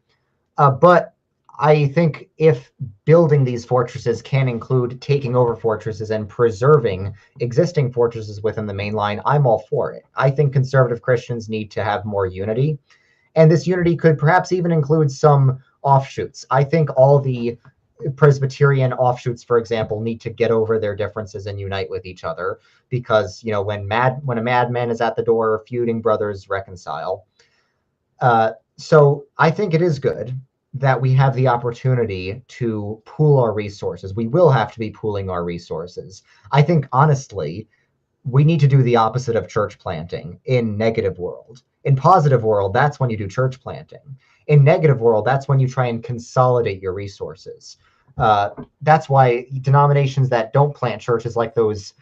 But I think if building these fortresses can include taking over fortresses and preserving existing fortresses within the main line, I'm all for it. I think conservative Christians need to have more unity, and this unity could perhaps even include some offshoots. I think all the Presbyterian offshoots, for example, need to get over their differences and unite with each other, because when a madman is at the door, feuding brothers reconcile. So I think it is good that we have the opportunity to pool our resources. We will have to be pooling our resources. I think, honestly, we need to do the opposite of church planting in negative world. In positive world, that's when you do church planting. In negative world, that's when you try and consolidate your resources. That's why denominations that don't plant churches, like those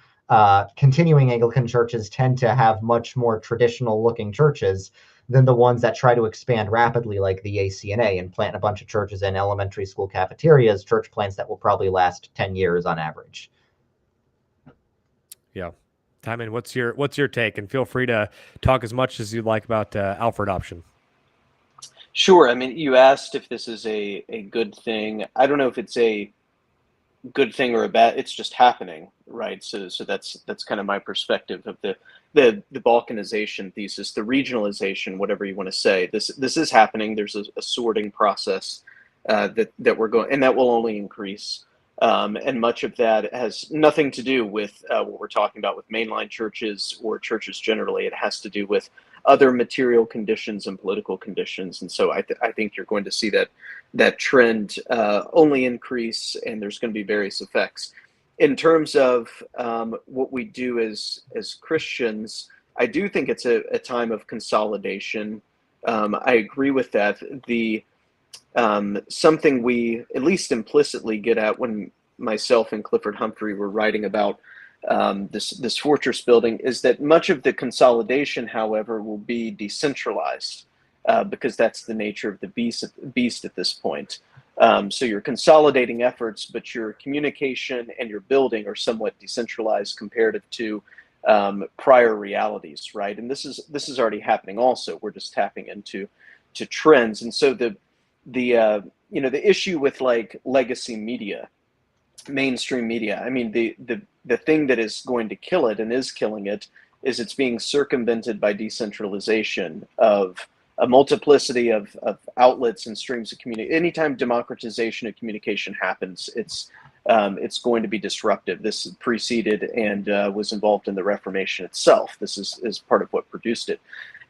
continuing Anglican churches, tend to have much more traditional looking churches than the ones that try to expand rapidly, like the ACNA, and plant a bunch of churches in elementary school cafeterias, church plants that will probably last 10 years on average. Yeah. Timon, what's your take? And feel free to talk as much as you'd like about Alfred option. Sure. I mean, you asked if this is a good thing. I don't know if it's a good thing or a bad. It's just happening, right? So that's kind of my perspective of the balkanization thesis, the regionalization, whatever you want to say. This is happening. There's a sorting process that we're going, and that will only increase. And much of that has nothing to do with what we're talking about with mainline churches or churches generally. It has to do with other material conditions and political conditions. And so I think you're going to see that trend only increase, and there's going to be various effects. In terms of what we do as Christians, I do think it's a time of consolidation. I agree with that. Something we at least implicitly get at when myself and Clifford Humphrey were writing about this fortress building is that much of the consolidation, however, will be decentralized because that's the nature of the beast at this point. So you're consolidating efforts, but your communication and your building are somewhat decentralized comparative to prior realities, right? And this is already happening. Also, we're just tapping into trends, and so the issue with like legacy media, mainstream media, I mean, the thing that is going to kill it and is killing it is it's being circumvented by decentralization of a multiplicity of outlets and streams of community. Anytime democratization of communication happens, it's going to be disruptive. This preceded and was involved in the Reformation itself. This is part of what produced it.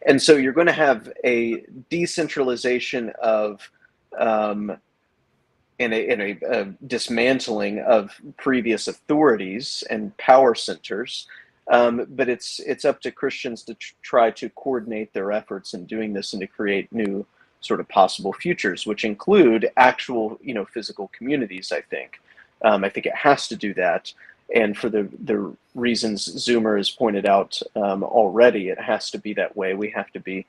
And so you're going to have a decentralization of and a dismantling of previous authorities and power centers. But it's up to Christians to try to coordinate their efforts in doing this and to create new sort of possible futures, which include actual, physical communities. I think it has to do that. And for the reasons Zoomer has pointed out already, it has to be that way. We have to be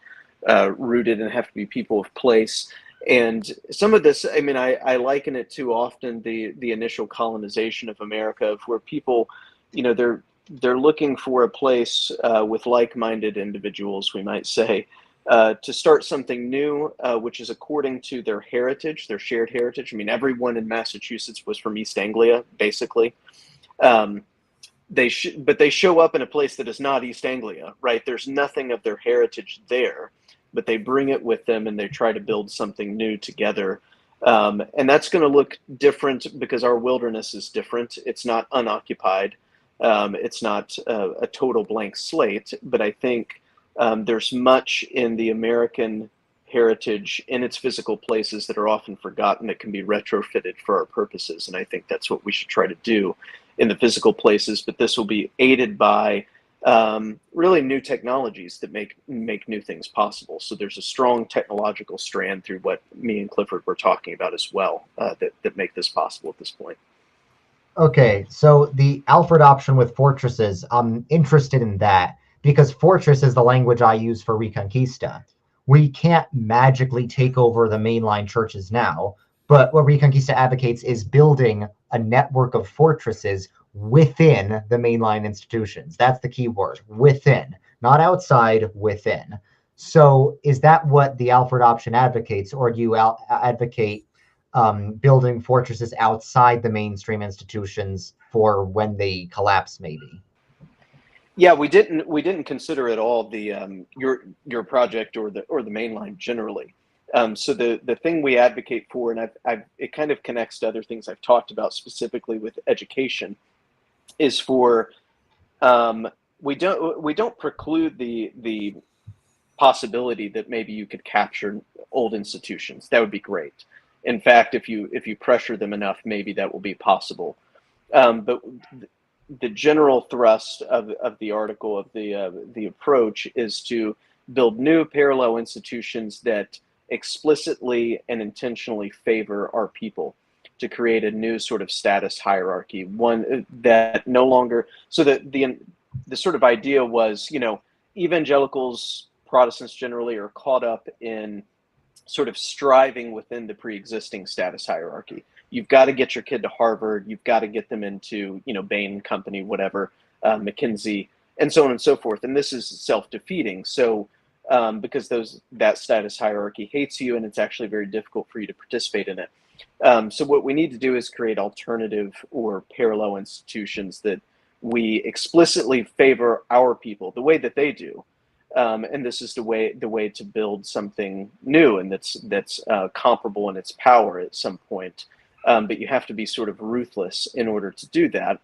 rooted and have to be people of place. And some of this, I mean, I liken it to often the initial colonization of America, of where people, they're looking for a place with like-minded individuals, we might say, to start something new, which is according to their heritage, their shared heritage. I mean, everyone in Massachusetts was from East Anglia, basically. But they show up in a place that is not East Anglia, right? There's nothing of their heritage there, but they bring it with them and they try to build something new together. And that's going to look different because our wilderness is different. It's not unoccupied. It's not a total blank slate, but I think there's much in the American heritage in its physical places that are often forgotten that can be retrofitted for our purposes. And I think that's what we should try to do in the physical places, but this will be aided by really new technologies that make new things possible. So there's a strong technological strand through what me and Clifford were talking about as well that make this possible at this point. Okay, so the Alfred option with fortresses, I'm interested in that because fortress is the language I use for Reconquista. We can't magically take over the mainline churches now, but what Reconquista advocates is building a network of fortresses within the mainline institutions. That's the key word, within, not outside, within. So is that what the Alfred option advocates, or do you advocate building fortresses outside the mainstream institutions for when they collapse, maybe? Yeah, we didn't consider at all the your project or the mainline generally. So the thing we advocate for, and it kind of connects to other things I've talked about specifically with education, is for we don't preclude the possibility that maybe you could capture old institutions. That would be great. In fact, if you pressure them enough, maybe that will be possible. But the general thrust of the article, of the approach, is to build new parallel institutions that explicitly and intentionally favor our people, to create a new sort of status hierarchy, one that no longer, so that the sort of idea was, evangelicals, Protestants generally, are caught up in sort of striving within the pre-existing status hierarchy. You've got to get your kid to Harvard. You've got to get them into, Bain Company, whatever, McKinsey, and so on and so forth. And this is self-defeating. So because that status hierarchy hates you, and it's actually very difficult for you to participate in it. So what we need to do is create alternative or parallel institutions that we explicitly favor our people the way that they do. And this is the way to build something new and that's comparable in its power at some point. But you have to be sort of ruthless in order to do that.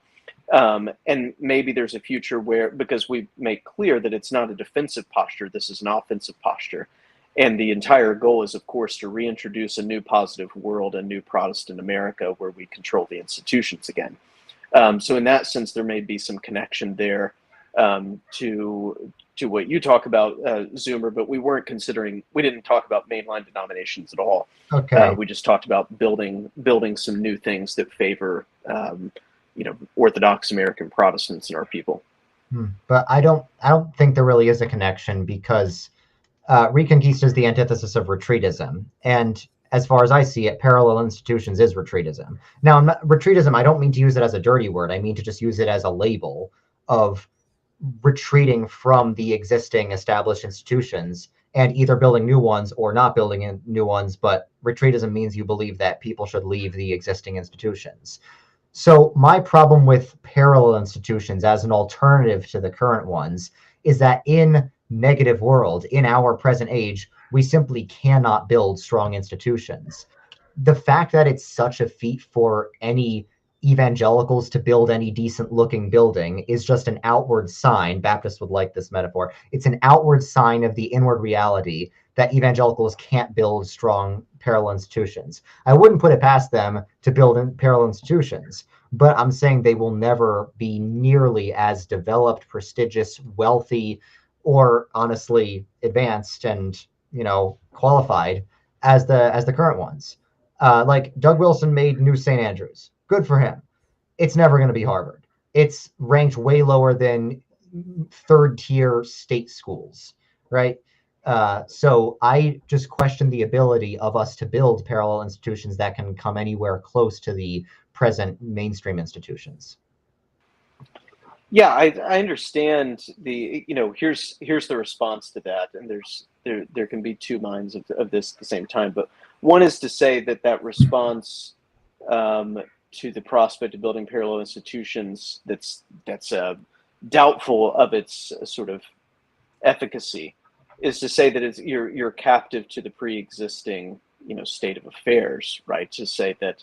And maybe there's a future where, because we make clear that it's not a defensive posture, this is an offensive posture. And the entire goal is, of course, to reintroduce a new positive world, a new Protestant America where we control the institutions again. So in that sense, there may be some connection there to what you talk about, Zoomer, but we didn't talk about mainline denominations at all. Okay. We just talked about building some new things that favor, Orthodox American Protestants and our people. But I don't think there really is a connection, because Reconquista is the antithesis of retreatism. And as far as I see it, parallel institutions is retreatism. Now, retreatism, I don't mean to use it as a dirty word. I mean to just use it as a label of retreating from the existing established institutions and either building new ones or not building new ones. But retreatism means you believe that people should leave the existing institutions. So my problem with parallel institutions as an alternative to the current ones is that in negative world, in our present age, we simply cannot build strong institutions. The fact that it's such a feat for any evangelicals to build any decent looking building is just an outward sign. Baptists would like this metaphor. It's an outward sign of the inward reality that evangelicals can't build strong parallel institutions. I wouldn't put it past them to build parallel institutions, but I'm saying they will never be nearly as developed, prestigious, wealthy, or honestly advanced and qualified as the current ones. Like Doug Wilson made New St. Andrews. Good for him. It's never going to be Harvard. It's ranked way lower than third tier state schools, right? So I just question the ability of us to build parallel institutions that can come anywhere close to the present mainstream institutions. Yeah, I understand here's the response to that, and there can be two minds of this at the same time. But one is to say that response to the prospect of building parallel institutions that's doubtful of its sort of efficacy is to say that you're captive to the pre-existing state of affairs, right? To say that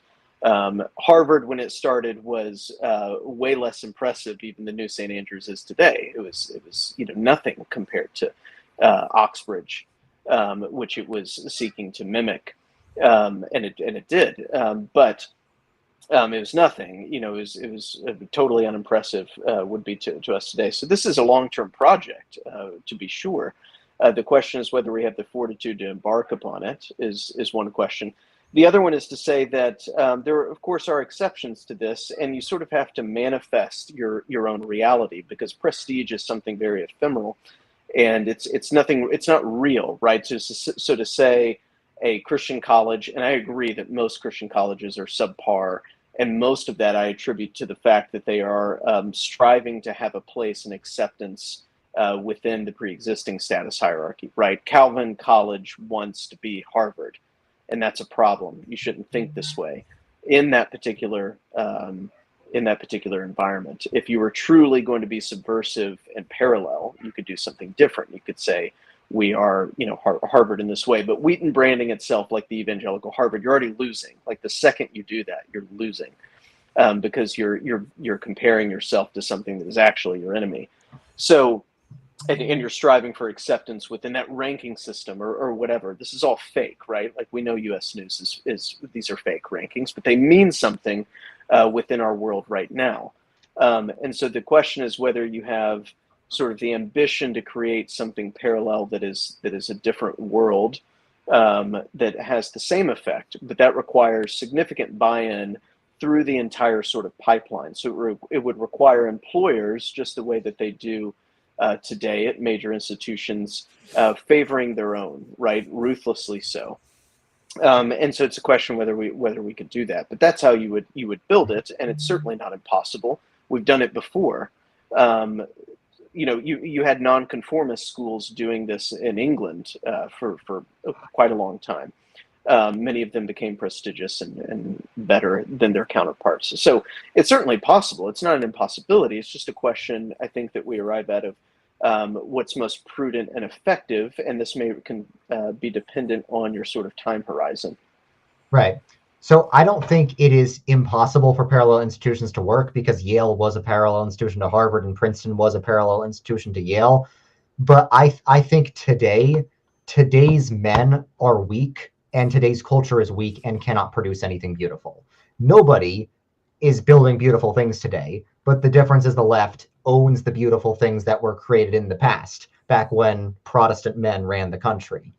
Harvard, when it started, was way less impressive even than New St. Andrews is today. It was nothing compared to Oxbridge, which it was seeking to mimic, and it did, but it was nothing. It was totally unimpressive. Would be to us today. So this is a long-term project, to be sure. The question is whether we have the fortitude to embark upon it. Is one question. The other one is to say that there, of course, are exceptions to this, and you sort of have to manifest your own reality, because prestige is something very ephemeral, and it's nothing. It's not real, right? So to say a Christian college, and I agree that most Christian colleges are subpar, and most of that I attribute to the fact that they are striving to have a place and acceptance within the pre-existing status hierarchy, right? Calvin College wants to be Harvard. And that's a problem. You shouldn't think this way in that particular environment. If you were truly going to be subversive and parallel, you could do something different. You could say we are, Harvard in this way. But Wheaton branding itself like the evangelical Harvard, you're already losing. Like the second you do that, you're losing because you're comparing yourself to something that is actually your enemy. So. And you're striving for acceptance within that ranking system or whatever. This is all fake, right? Like we know U.S. News is these are fake rankings, but they mean something within our world right now. And so the question is whether you have sort of the ambition to create something parallel that is a different world that has the same effect, but that requires significant buy-in through the entire sort of pipeline. So it would require employers, just the way that they do today at major institutions, favoring their own, right, ruthlessly so. And so it's a question whether we could do that. But that's how you would build it, and it's certainly not impossible. We've done it before. You had nonconformist schools doing this in England for quite a long time. many of them became prestigious and better than their counterparts. So it's certainly possible. It's not an impossibility. It's just a question, I think, that we arrive at of what's most prudent and effective, and this can be dependent on your sort of time horizon. Right. So I don't think it is impossible for parallel institutions to work, because Yale was a parallel institution to Harvard and Princeton was a parallel institution to Yale. But I think today's men are weak, and today's culture is weak and cannot produce anything beautiful. Nobody is building beautiful things today, but the difference is the left owns the beautiful things that were created in the past, back when Protestant men ran the country.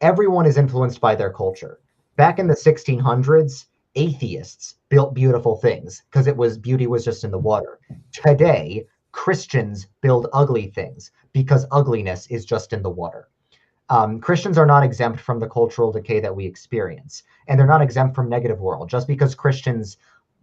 Everyone is influenced by their culture. Back in the 1600s, atheists built beautiful things because beauty was just in the water. Today, Christians build ugly things because ugliness is just in the water. Christians are not exempt from the cultural decay that we experience, and they're not exempt from negative world. Just because Christians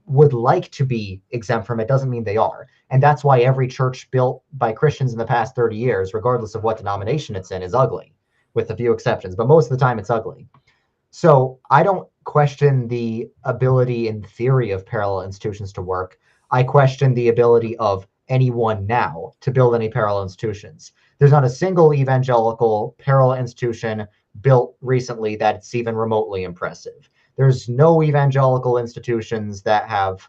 would like to be exempt from it doesn't mean they are. And that's why every church built by Christians in the past 30 years, regardless of what denomination it's in, is ugly, with a few exceptions. But most of the time it's ugly. So I don't question the ability in theory of parallel institutions to work. I question the ability of anyone now to build any parallel institutions. There's not a single evangelical parallel institution built recently that's even remotely impressive. There's no evangelical institutions that have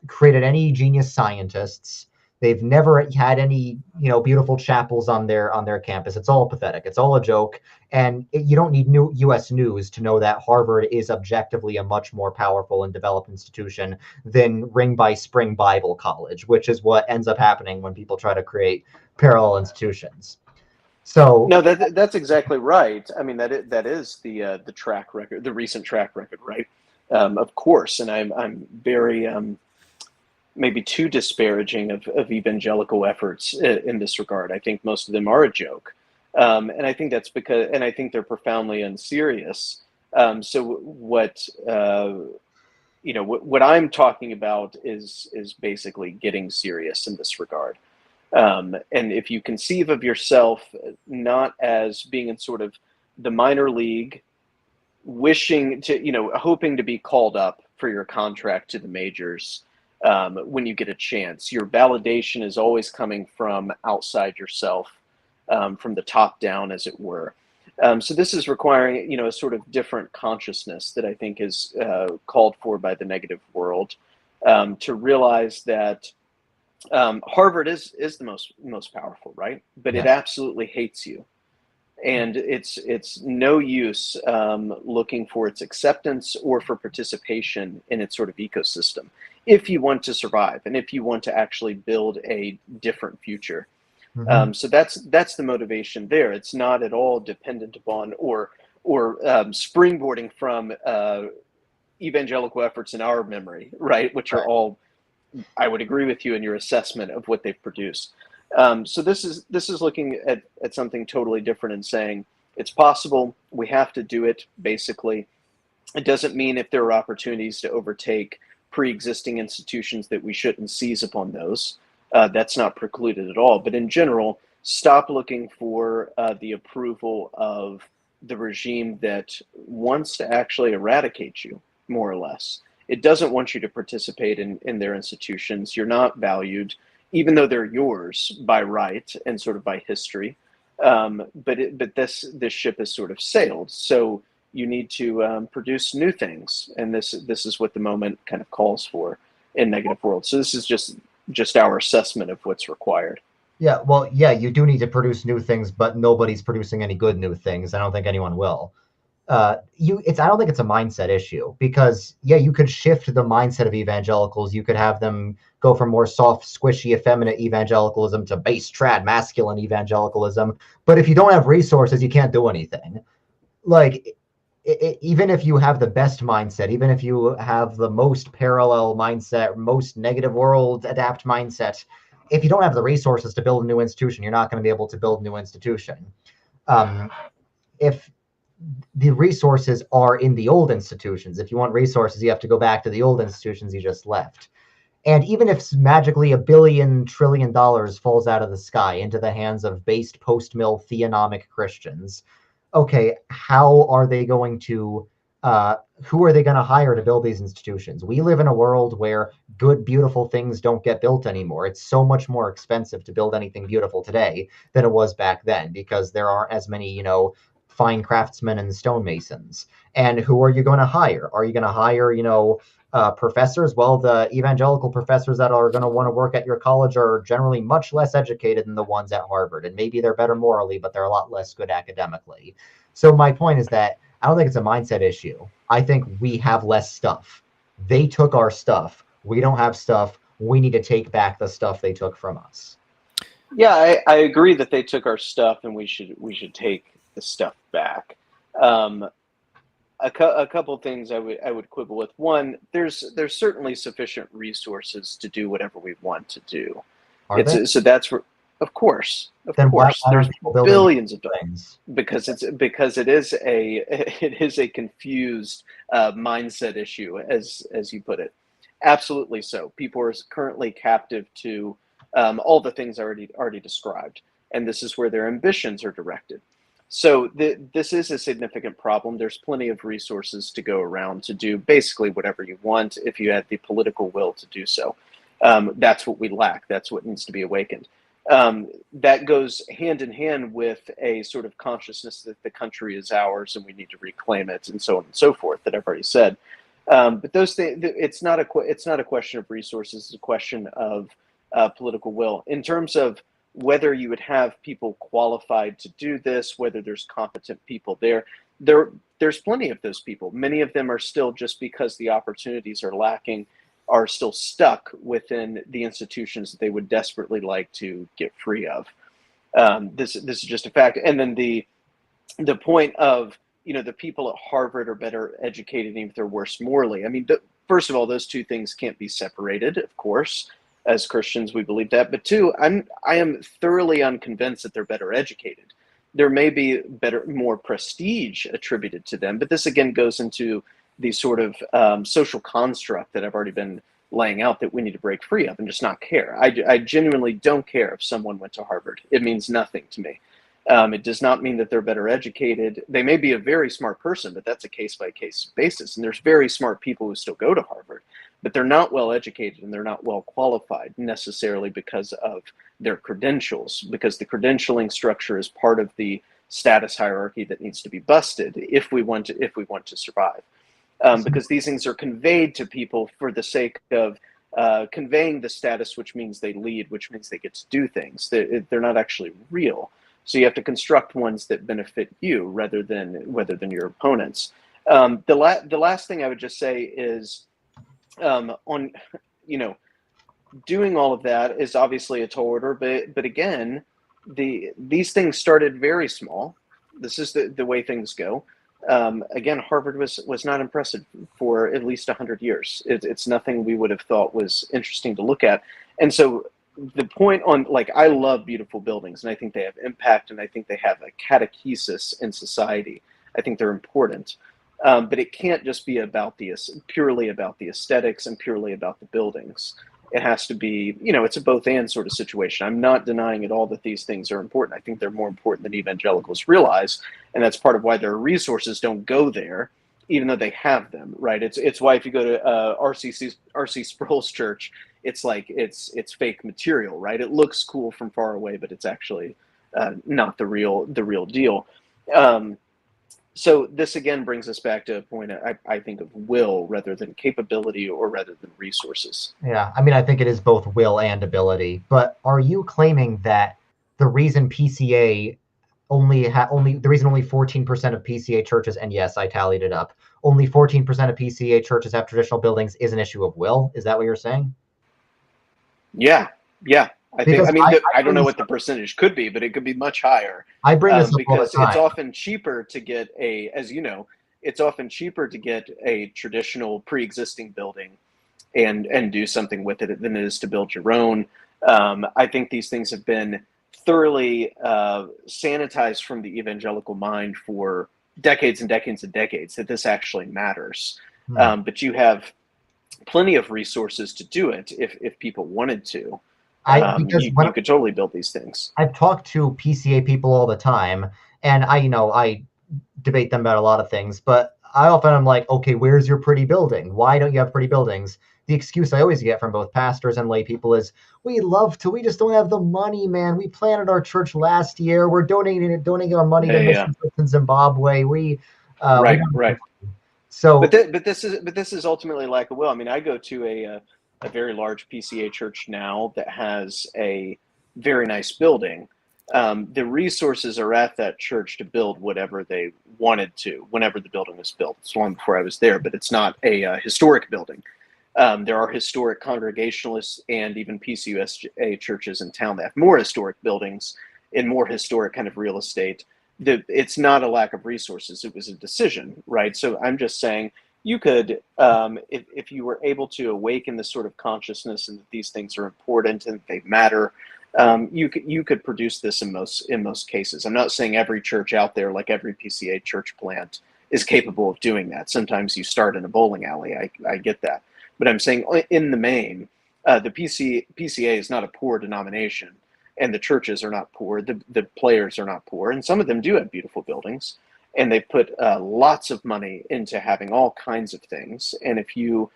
created any genius scientists. They've never had any, beautiful chapels on their campus. It's all pathetic. It's all a joke. And you don't need new U.S. News to know that Harvard is objectively a much more powerful and developed institution than Ring by Spring Bible College, which is what ends up happening when people try to create parallel institutions. So no, that's exactly right. I mean, that is the track record, the recent track record, right? Of course, and I'm very maybe too disparaging of evangelical efforts in this regard. I think most of them are a joke, and I think that's because, and I think they're profoundly unserious. So what what I'm talking about is basically getting serious in this regard. And if you conceive of yourself not as being in sort of the minor league, wishing to, hoping to be called up for your contract to the majors when you get a chance, your validation is always coming from outside yourself, from the top down, as it were. So this is requiring, a sort of different consciousness that I think is called for by the negative world, to realize that Harvard is the most powerful, right? But it absolutely hates you, and it's no use looking for its acceptance or for participation in its sort of ecosystem if you want to survive and if you want to actually build a different future. So that's the motivation there. It's not at all dependent upon or springboarding from evangelical efforts in our memory, right? Which are all, I would agree with you in your assessment of what they've produced. So this is looking at something totally different and saying it's possible. We have to do it. Basically, it doesn't mean if there are opportunities to overtake pre-existing institutions that we shouldn't seize upon those. That's not precluded at all. But in general, stop looking for the approval of the regime that wants to actually eradicate you, more or less. It doesn't want you to participate in their institutions. You're not valued, even though they're yours by right and sort of by history. But this ship has sort of sailed. So you need to produce new things, and this is what the moment kind of calls for in negative world. So this is just our assessment of what's required. Yeah, well, yeah, you do need to produce new things, but nobody's producing any good new things. I don't think anyone will. I don't think it's a mindset issue, because you could shift the mindset of evangelicals. You could have them go from more soft, squishy, effeminate evangelicalism to base, trad, masculine evangelicalism. But if you don't have resources, you can't do anything. Like, even if you have the best mindset, even if you have the most parallel mindset, most negative world adapt mindset, if you don't have the resources to build a new institution, you're not going to be able to build a new institution. If the resources are in the old institutions, if you want resources, you have to go back to the old institutions you just left. And even if magically $1 billion trillion falls out of the sky into the hands of based post-mill theonomic Christians, okay, how are they going to, who are they going to hire to build these institutions? We live in a world where good, beautiful things don't get built anymore. It's so much more expensive to build anything beautiful today than it was back then, because there aren't as many, fine craftsmen and stonemasons. And who are you going to hire? Are you going to hire, professors? Well, the evangelical professors that are going to want to work at your college are generally much less educated than the ones at Harvard. And maybe they're better morally, but they're a lot less good academically. So my point is that I don't think it's a mindset issue. I think we have less stuff. They took our stuff. We don't have stuff. We need to take back the stuff they took from us. Yeah, I agree that they took our stuff, and we should take the stuff back. A couple things I would quibble with. One, there's certainly sufficient resources to do whatever we want to do. Are they? So that's where, of course, Then why there's aren't people building billions of dollars, things? because it is a confused mindset issue, as you put it. Absolutely so. People are currently captive to all the things already described, and this is where their ambitions are directed. So this is a significant problem. There's plenty of resources to go around to do basically whatever you want if you had the political will to do so. That's what we lack. That's what needs to be awakened. That goes hand in hand with a sort of consciousness that the country is ours and we need to reclaim it, and so on and so forth, that I've already said. But those things, it's not a question of resources. It's a question of political will. In terms of whether you would have people qualified to do this, whether there's competent people there's plenty of those people. Many of them are still, just because the opportunities are lacking, are still stuck within the institutions that they would desperately like to get free of. This is just a fact. And then the point of, the people at Harvard are better educated even if they're worse morally. I mean, first of all, those two things can't be separated, of course. As Christians, we believe that. But two, I am thoroughly unconvinced that they're better educated. There may be more prestige attributed to them, but this again goes into the sort of social construct that I've already been laying out that we need to break free of and just not care. I genuinely don't care if someone went to Harvard. It means nothing to me. It does not mean that they're better educated. They may be a very smart person, but that's a case-by-case basis. And there's very smart people who still go to Harvard, but they're not well educated and they're not well qualified necessarily because of their credentials, because the credentialing structure is part of the status hierarchy that needs to be busted if we want to survive. Because these things are conveyed to people for the sake of conveying the status, which means they lead, which means they get to do things. They're not actually real. So you have to construct ones that benefit you rather than your opponents. The last thing I would just say is, doing all of that is obviously a tall order, but again, these things started very small. This is the way things go. Again, Harvard was not impressive for at least 100 years. It's nothing we would have thought was interesting to look at. And so the point on, I love beautiful buildings, and I think they have impact, and I think they have a catechesis in society. I think they're important. But it can't just be purely about the aesthetics and purely about the buildings. It has to be, it's a both and sort of situation. I'm not denying at all that these things are important. I think they're more important than evangelicals realize. And that's part of why their resources don't go there, even though they have them, right? It's why if you go to R.C. Sproul's church, it's fake material, right? It looks cool from far away, but it's actually not the real deal. So this again brings us back to a point, I think, of will rather than capability or rather than resources. Yeah, I mean, I think it is both will and ability. But are you claiming that the reason PCA only 14% of PCA churches, and yes, I tallied it up, only 14% of PCA churches have traditional buildings is an issue of will? Is that what you're saying? Yeah. I don't know what the percentage could be, but it could be much higher. I bring this up all the because time. it's often cheaper to get it's often cheaper to get a traditional pre-existing building and do something with it than it is to build your own. I think these things have been thoroughly sanitized from the evangelical mind for decades and decades and decades that this actually matters. But you have plenty of resources to do it if people wanted to. You could totally build these things. I've talked to PCA people all the time, and I debate them about a lot of things, but I often am like, okay, where's your pretty building? Why don't you have pretty buildings? The excuse I always get from both pastors and lay people is, we love to, we just don't have the money, man. We planted our church last year. We're donating our money to missions in Zimbabwe. We right, don't right. So, but this is ultimately lack of will. I mean, I go to a very large PCA church now that has a very nice building. The resources are at that church to build whatever they wanted to whenever the building was built. It's long before I was there, but it's not a historic building. There are historic Congregationalists and even PCUSA churches in town that have more historic buildings in more historic kind of real estate. It's not a lack of resources. It was a decision, right? So I'm just saying you could, if you were able to awaken this sort of consciousness and that these things are important and they matter, you could produce this in most cases. I'm not saying every church out there, like every PCA church plant, is capable of doing that. Sometimes you start in a bowling alley. I get that. But I'm saying in the main, the PCA is not a poor denomination, and the churches are not poor. The players are not poor, and some of them do have beautiful buildings, and they put lots of money into having all kinds of things. And if you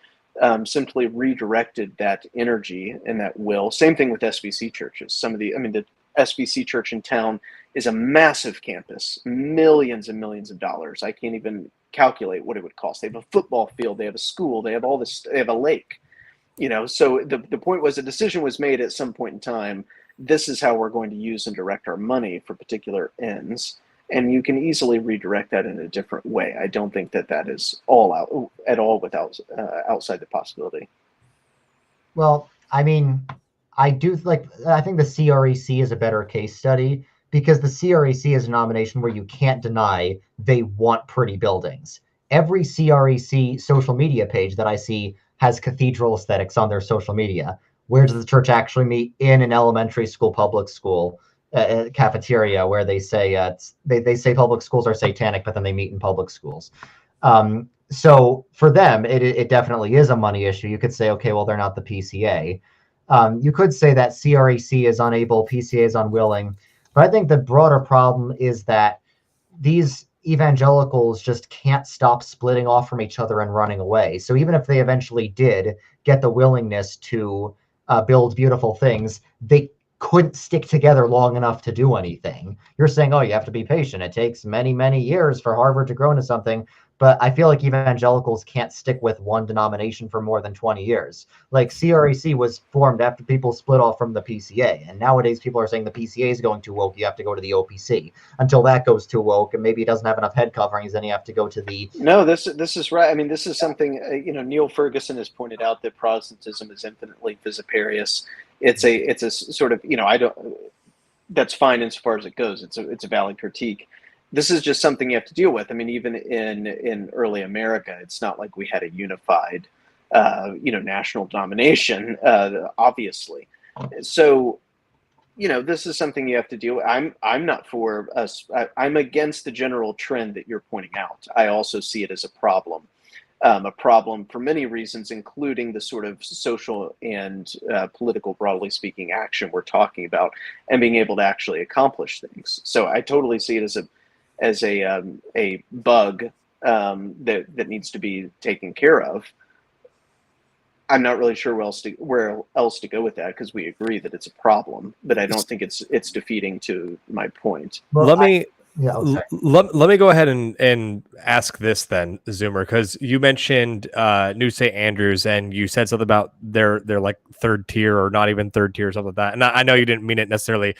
simply redirected that energy and that will, same thing with SBC churches. The SBC church in town is a massive campus, millions and millions of dollars. I can't even calculate what it would cost. They have a football field, they have a school, they have all this, they have a lake, so the point was a decision was made at some point in time. This is how we're going to use and direct our money for particular ends, and you can easily redirect that in a different way. I don't think that is without outside the possibility. Well, I mean, I think the CREC is a better case study, because the CREC is a nomination where you can't deny they want pretty buildings. Every CREC social media page that I see has cathedral aesthetics on their social media. Where does the church actually meet? In an elementary school, public school cafeteria, where they say they say public schools are satanic, but then they meet in public schools. So for them, it definitely is a money issue. You could say, okay, well, they're not the PCA. You could say that CREC is unable, PCA is unwilling. But I think the broader problem is that these evangelicals just can't stop splitting off from each other and running away. So even if they eventually did get the willingness to build beautiful things, they couldn't stick together long enough to do anything. You're saying, oh, you have to be patient. It takes many, many years for Harvard to grow into something. But I feel like evangelicals can't stick with one denomination for more than 20 years. Like CREC was formed after people split off from the PCA. And nowadays people are saying the PCA is going too woke. You have to go to the OPC. Until that goes too woke and maybe it doesn't have enough head coverings, then you have to go to the... No, this is right. I mean, this is something, Neil Ferguson has pointed out that Protestantism is infinitely visiparous. It's a sort of, that's fine insofar as it goes. It's a valid critique. This is just something you have to deal with. I mean, even in early America, it's not like we had a unified, national domination, obviously. So, this is something you have to deal with. I'm not for us. I'm against the general trend that you're pointing out. I also see it as a problem for many reasons, including the sort of social and political, broadly speaking, action we're talking about and being able to actually accomplish things. So I totally see it as a bug that needs to be taken care of. I'm not really sure where else to go with that, because we agree that it's a problem, but I don't think it's defeating to my point. Well, let me go ahead and ask this then, Zoomer, because you mentioned New St. Andrews and you said something about they're like third tier or not even third tier or something like that. And I know you didn't mean it necessarily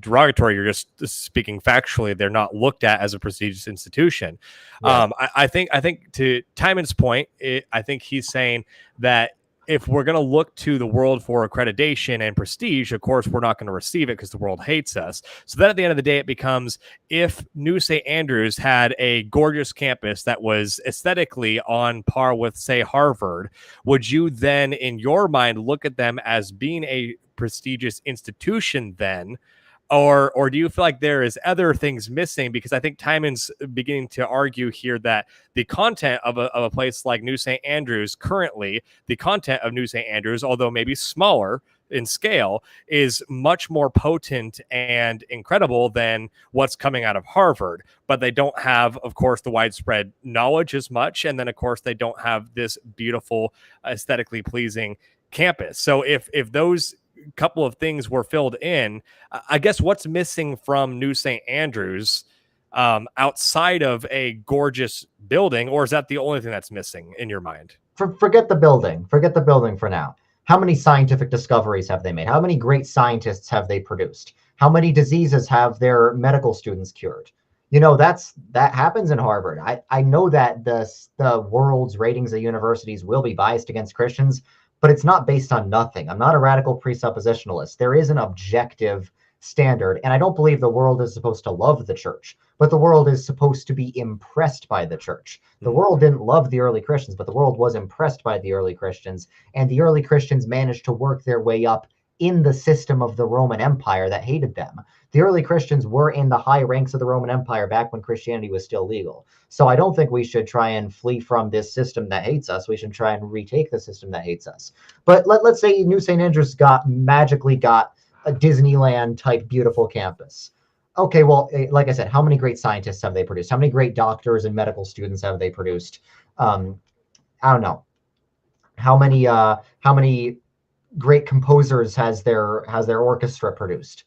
derogatory. You're just speaking factually. They're not looked at as a prestigious institution. Yeah. I think to Timon's point, I think he's saying that if we're going to look to the world for accreditation and prestige, of course, we're not going to receive it because the world hates us. So then at the end of the day, it becomes, if New St. Andrews had a gorgeous campus that was aesthetically on par with, say, Harvard, would you then, in your mind, look at them as being a prestigious institution then? Or do you feel like there is other things missing? Because I think Timon's beginning to argue here that the content of a place like New St. Andrews currently, the content of New St. Andrews, although maybe smaller in scale is much more potent and incredible than what's coming out of Harvard. But they don't have, of course, the widespread knowledge as much. And then, of course, they don't have this beautiful, aesthetically pleasing campus. So if those couple of things were filled in, I guess what's missing from New St. Andrews outside of a gorgeous building, or is that the only thing that's missing in your mind? Forget the building. Forget the building for now. How many scientific discoveries have they made? How many great scientists have they produced? How many diseases have their medical students cured? You know, that happens in Harvard. I know that the world's ratings of universities will be biased against Christians, but it's not based on nothing. I'm not a radical presuppositionalist. There is an objective standard, and I don't believe the world is supposed to love the church, but the world is supposed to be impressed by the church. The world didn't love the early Christians, but the world was impressed by the early Christians, and the early Christians managed to work their way up in the system of the Roman Empire that hated them. The early Christians were in the high ranks of the Roman Empire back when Christianity was still legal. So I don't think we should try and flee from this system that hates us. We should try and retake the system that hates us. But let's say New St. Andrews magically got a Disneyland type beautiful campus. Okay, well, like I said, how many great scientists have they produced? How many great doctors and medical students have they produced? I don't know. How many great composers has their orchestra produced?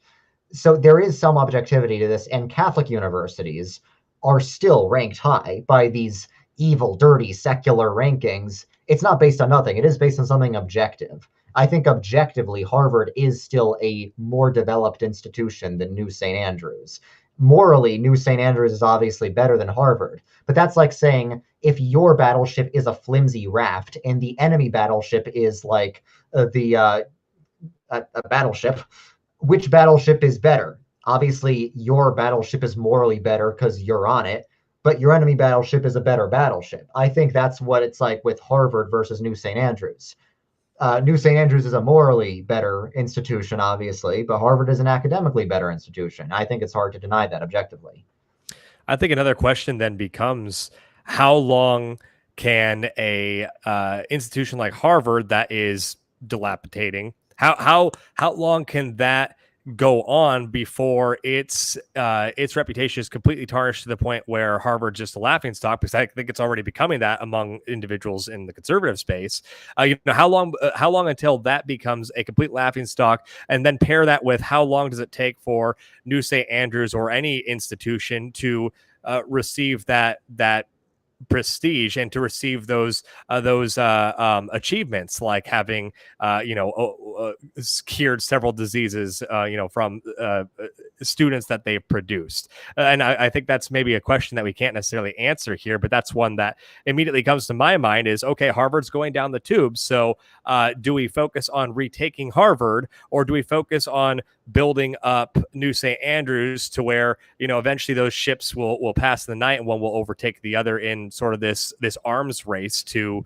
So there is some objectivity to this, and Catholic universities are still ranked high by these evil, dirty, secular rankings. It's not based on nothing. It is based on something objective. I think objectively, Harvard is still a more developed institution than New St. Andrews. Morally, New St. Andrews is obviously better than Harvard, but that's like saying if your battleship is a flimsy raft and the enemy battleship is like a battleship, which battleship is better? Obviously, your battleship is morally better because you're on it, but your enemy battleship is a better battleship. I think that's what it's like with Harvard versus New St. Andrews. New St. Andrews is a morally better institution, obviously, but Harvard is an academically better institution. I think it's hard to deny that objectively. I think another question then becomes, how long can a institution like Harvard that is dilapidating, how long can that go on before its reputation is completely tarnished to the point where Harvard's just a laughingstock? Because I think it's already becoming that among individuals in the conservative space. How long until that becomes a complete laughingstock, and then pair that with how long does it take for New St. Andrews or any institution to receive that prestige and to receive those achievements, like having cured several diseases from students that they've produced. And I think that's maybe a question that we can't necessarily answer here, but that's one that immediately comes to my mind is, okay, Harvard's going down the tube, so do we focus on retaking Harvard, or do we focus on building up New St. Andrews to where eventually those ships will pass the night and one will overtake the other in sort of this arms race to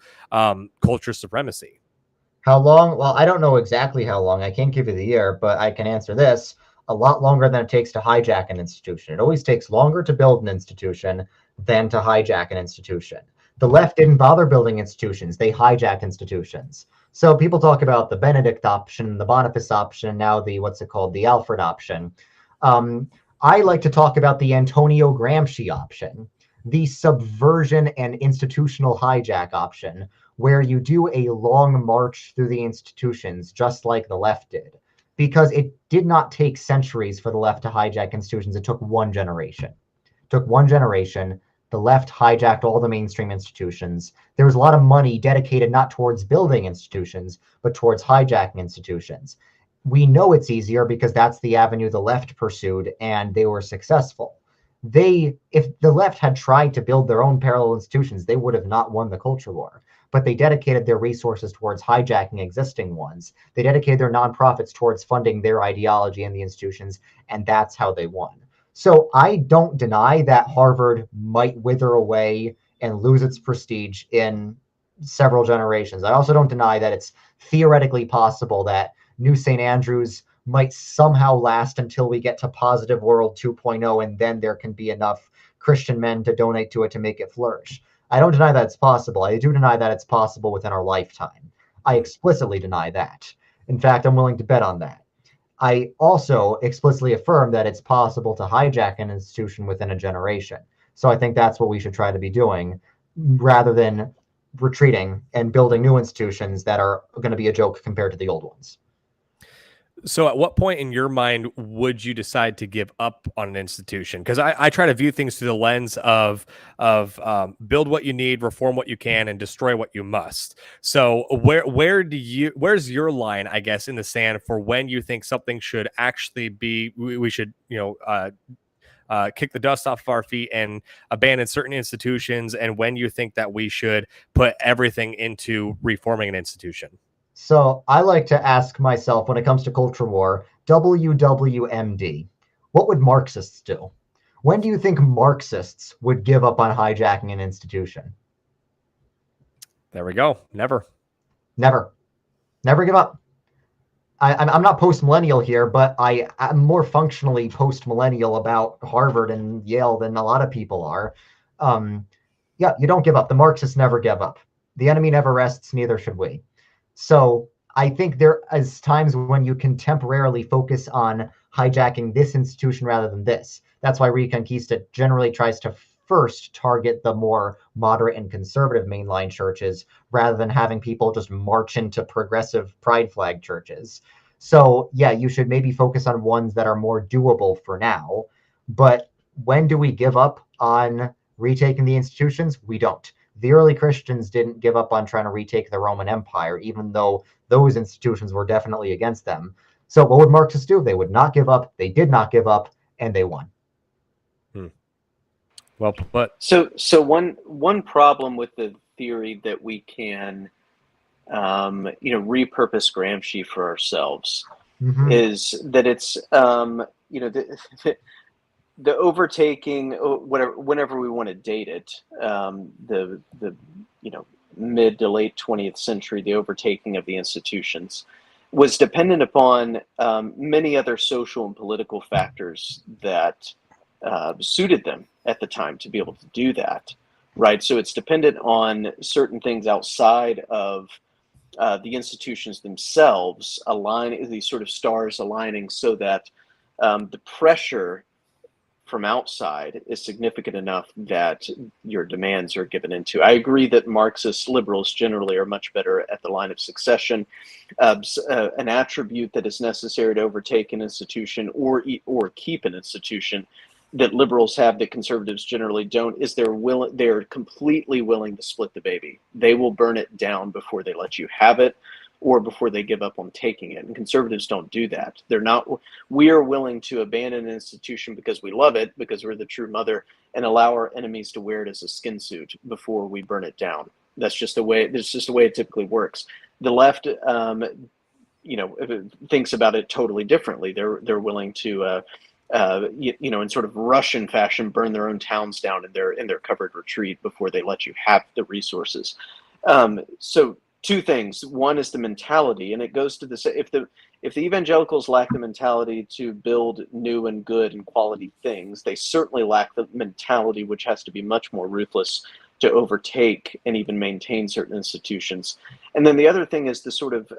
culture supremacy? How long? Well, I don't know exactly how long. I can't give you the year, but I can answer this. A lot longer than it takes to hijack an institution. It always takes longer to build an institution than to hijack an institution. The left didn't bother building institutions. They hijacked institutions. So people talk about the Benedict option, the Boniface option, now the the Alfred option. I like to talk about the Antonio Gramsci option, the subversion and institutional hijack option, where you do a long march through the institutions, just like the left did. Because it did not take centuries for the left to hijack institutions. It took one generation. The left hijacked all the mainstream institutions. There was a lot of money dedicated not towards building institutions, but towards hijacking institutions. We know it's easier because that's the avenue the left pursued, and they were successful. If the left had tried to build their own parallel institutions, they would have not won the culture war. But they dedicated their resources towards hijacking existing ones. They dedicated their nonprofits towards funding their ideology in the institutions, and that's how they won. So I don't deny that Harvard might wither away and lose its prestige in several generations. I also don't deny that it's theoretically possible that New St. Andrews might somehow last until we get to Positive World 2.0, and then there can be enough Christian men to donate to it to make it flourish. I don't deny that it's possible. I do deny that it's possible within our lifetime. I explicitly deny that. In fact, I'm willing to bet on that. I also explicitly affirm that it's possible to hijack an institution within a generation. So I think that's what we should try to be doing rather than retreating and building new institutions that are going to be a joke compared to the old ones. So at what point in your mind would you decide to give up on an institution? Because I try to view things through the lens of build what you need, reform what you can, and destroy what you must. So where's your line, I guess, in the sand for when you think something should actually be, we should, kick the dust off of our feet and abandon certain institutions, and when you think that we should put everything into reforming an institution? So I like to ask myself when it comes to culture war, WWMD, what would Marxists do? When do you think Marxists would give up on hijacking an institution? There we go. Never. Never. Never give up. I'm not post-millennial here, but I'm more functionally post-millennial about Harvard and Yale than a lot of people are. Yeah, you don't give up. The Marxists never give up. The enemy never rests, neither should we. So I think there is times when you can temporarily focus on hijacking this institution rather than this. That's why Reconquista generally tries to first target the more moderate and conservative mainline churches rather than having people just march into progressive pride flag churches. So yeah, you should maybe focus on ones that are more doable for now. But when do we give up on retaking the institutions? We don't. The early Christians didn't give up on trying to retake the Roman Empire, even though those institutions were definitely against them. So what would Marxists do? They would not give up. They did not give up, and they won. Well, but so one problem with the theory that we can, repurpose Gramsci for ourselves is that it's, the overtaking, whenever we want to date it, the mid to late 20th century, the overtaking of the institutions was dependent upon many other social and political factors that suited them at the time to be able to do that, right? So it's dependent on certain things outside of the institutions themselves, these sort of stars aligning so that the pressure from outside is significant enough that your demands are given into. I agree that Marxist liberals generally are much better at the line of succession. An attribute that is necessary to overtake an institution or keep an institution that liberals have that conservatives generally don't is they're completely willing to split the baby. They will burn it down before they let you have it, or before they give up on taking it. And conservatives don't do that. We are willing to abandon an institution because we love it, because we're the true mother, and allow our enemies to wear it as a skin suit before we burn it down. That's just the way it typically works. The left, thinks about it totally differently. They're willing to, in sort of Russian fashion, burn their own towns down in their covered retreat before they let you have the resources. So two things. One is the mentality, and it goes to this: if the evangelicals lack the mentality to build new and good and quality things, they certainly lack the mentality, which has to be much more ruthless, to overtake and even maintain certain institutions. And then the other thing is the sort of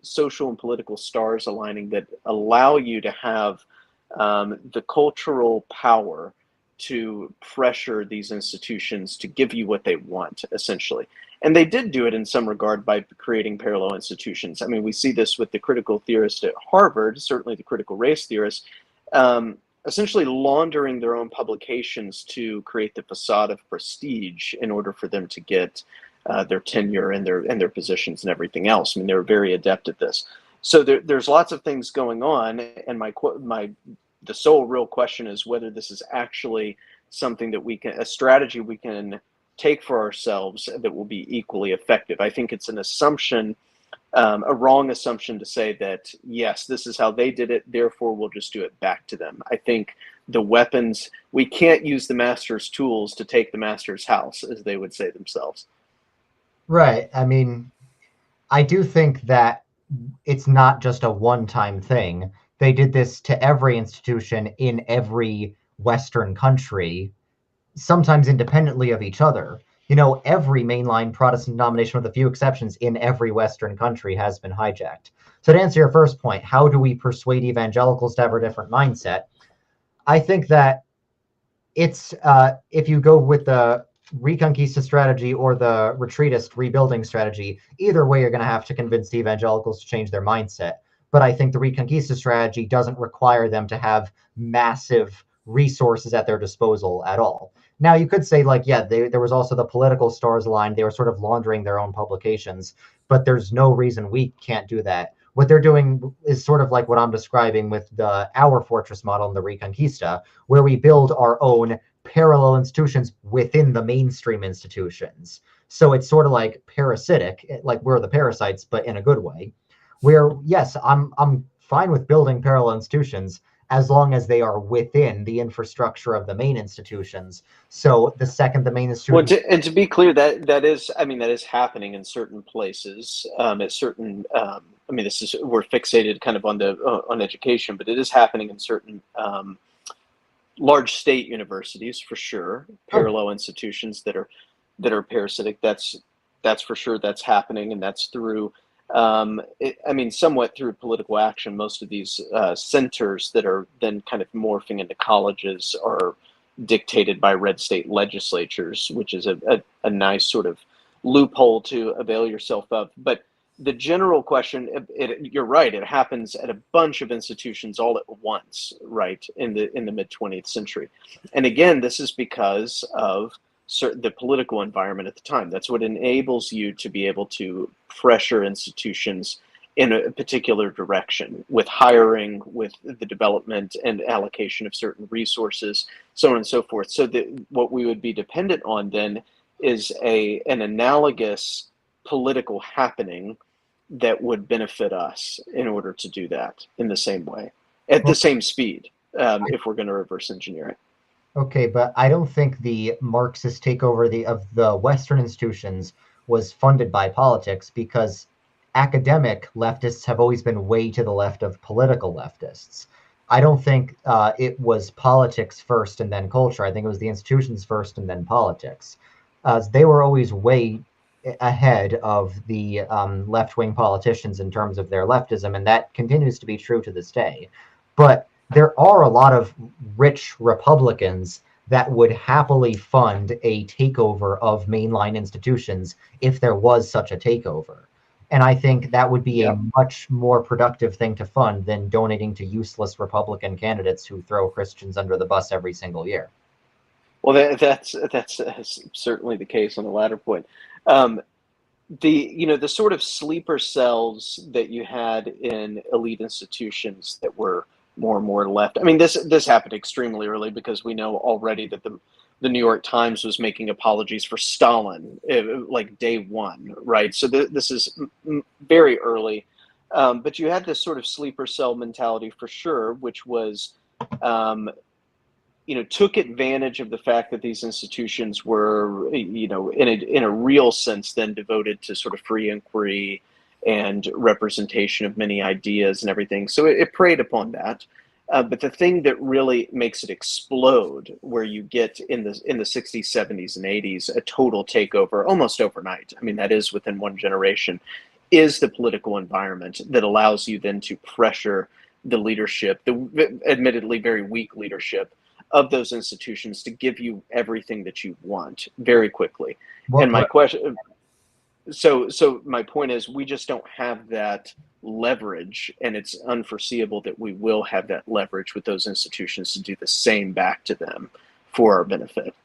social and political stars aligning that allow you to have the cultural power to pressure these institutions to give you what they want, essentially. And they did do it in some regard by creating parallel institutions. I mean, we see this with the critical theorists at Harvard, certainly the critical race theorists, essentially laundering their own publications to create the facade of prestige in order for them to get their tenure and their positions and everything else. I mean, they're very adept at this. So there's lots of things going on, and the sole real question is whether this is actually something that a strategy we can take for ourselves that will be equally effective. I think it's an assumption, a wrong assumption to say that, yes, this is how they did it, therefore we'll just do it back to them. I think the weapons, we can't use the master's tools to take the master's house, as they would say themselves. Right. I mean, I do think that it's not just a one-time thing. They did this to every institution in every Western country, sometimes independently of each other. Every mainline Protestant denomination, with a few exceptions, in every Western country has been hijacked. So to answer your first point, how do we persuade evangelicals to have a different mindset? I think that it's if you go with the Reconquista strategy or the retreatist rebuilding strategy, either way, you're going to have to convince the evangelicals to change their mindset. But I think the Reconquista strategy doesn't require them to have massive resources at their disposal at all. Now, you could say, like, yeah, there was also the political stars aligned. They were sort of laundering their own publications, but there's no reason we can't do that. What they're doing is sort of like what I'm describing with our fortress model in the Reconquista, where we build our own parallel institutions within the mainstream institutions. So it's sort of like parasitic, like we're the parasites, but in a good way. Where yes, I'm fine with building parallel institutions as long as they are within the infrastructure of the main institutions. So the second the main institution, and to be clear, that is, I mean, that is happening in certain places, at certain. I mean, this is, we're fixated kind of on the on education, but it is happening in certain large state universities for sure. Parallel institutions that are parasitic. That's for sure. That's happening, and that's through. I mean, somewhat through political action. Most of these centers that are then kind of morphing into colleges are dictated by red state legislatures, which is a nice sort of loophole to avail yourself of. But the general question, you're right, it happens at a bunch of institutions all at once, right, in the mid 20th century. And again, this is because of the political environment at the time. That's what enables you to be able to pressure institutions in a particular direction with hiring, with the development and allocation of certain resources, so on and so forth. So what we would be dependent on then is an analogous political happening that would benefit us in order to do that in the same way, at the same speed, if we're going to reverse engineer it. Okay, but I don't think the Marxist takeover of the Western institutions was funded by politics, because academic leftists have always been way to the left of political leftists. I don't think it was politics first and then culture. I think it was the institutions first and then politics. They were always way ahead of the left-wing politicians in terms of their leftism, and that continues to be true to this day. But there are a lot of rich Republicans that would happily fund a takeover of mainline institutions if there was such a takeover. And I think that would be a much more productive thing to fund than donating to useless Republican candidates who throw Christians under the bus every single year. Well, that's certainly the case on the latter point. The sort of sleeper cells that you had in elite institutions that were more and more left. I mean, this happened extremely early, because we know already that the New York Times was making apologies for Stalin like day one, right? So this is very early, but you had this sort of sleeper cell mentality for sure, which was, took advantage of the fact that these institutions were, in a real sense, then devoted to sort of free inquiry and representation of many ideas and everything. So it preyed upon that. But the thing that really makes it explode, where you get in the 60s, 70s, and 80s, a total takeover almost overnight, I mean, that is within one generation, is the political environment that allows you then to pressure the leadership, the admittedly very weak leadership of those institutions, to give you everything that you want very quickly. And my question... So my point is, we just don't have that leverage, and it's unforeseeable that we will have that leverage with those institutions to do the same back to them for our benefit.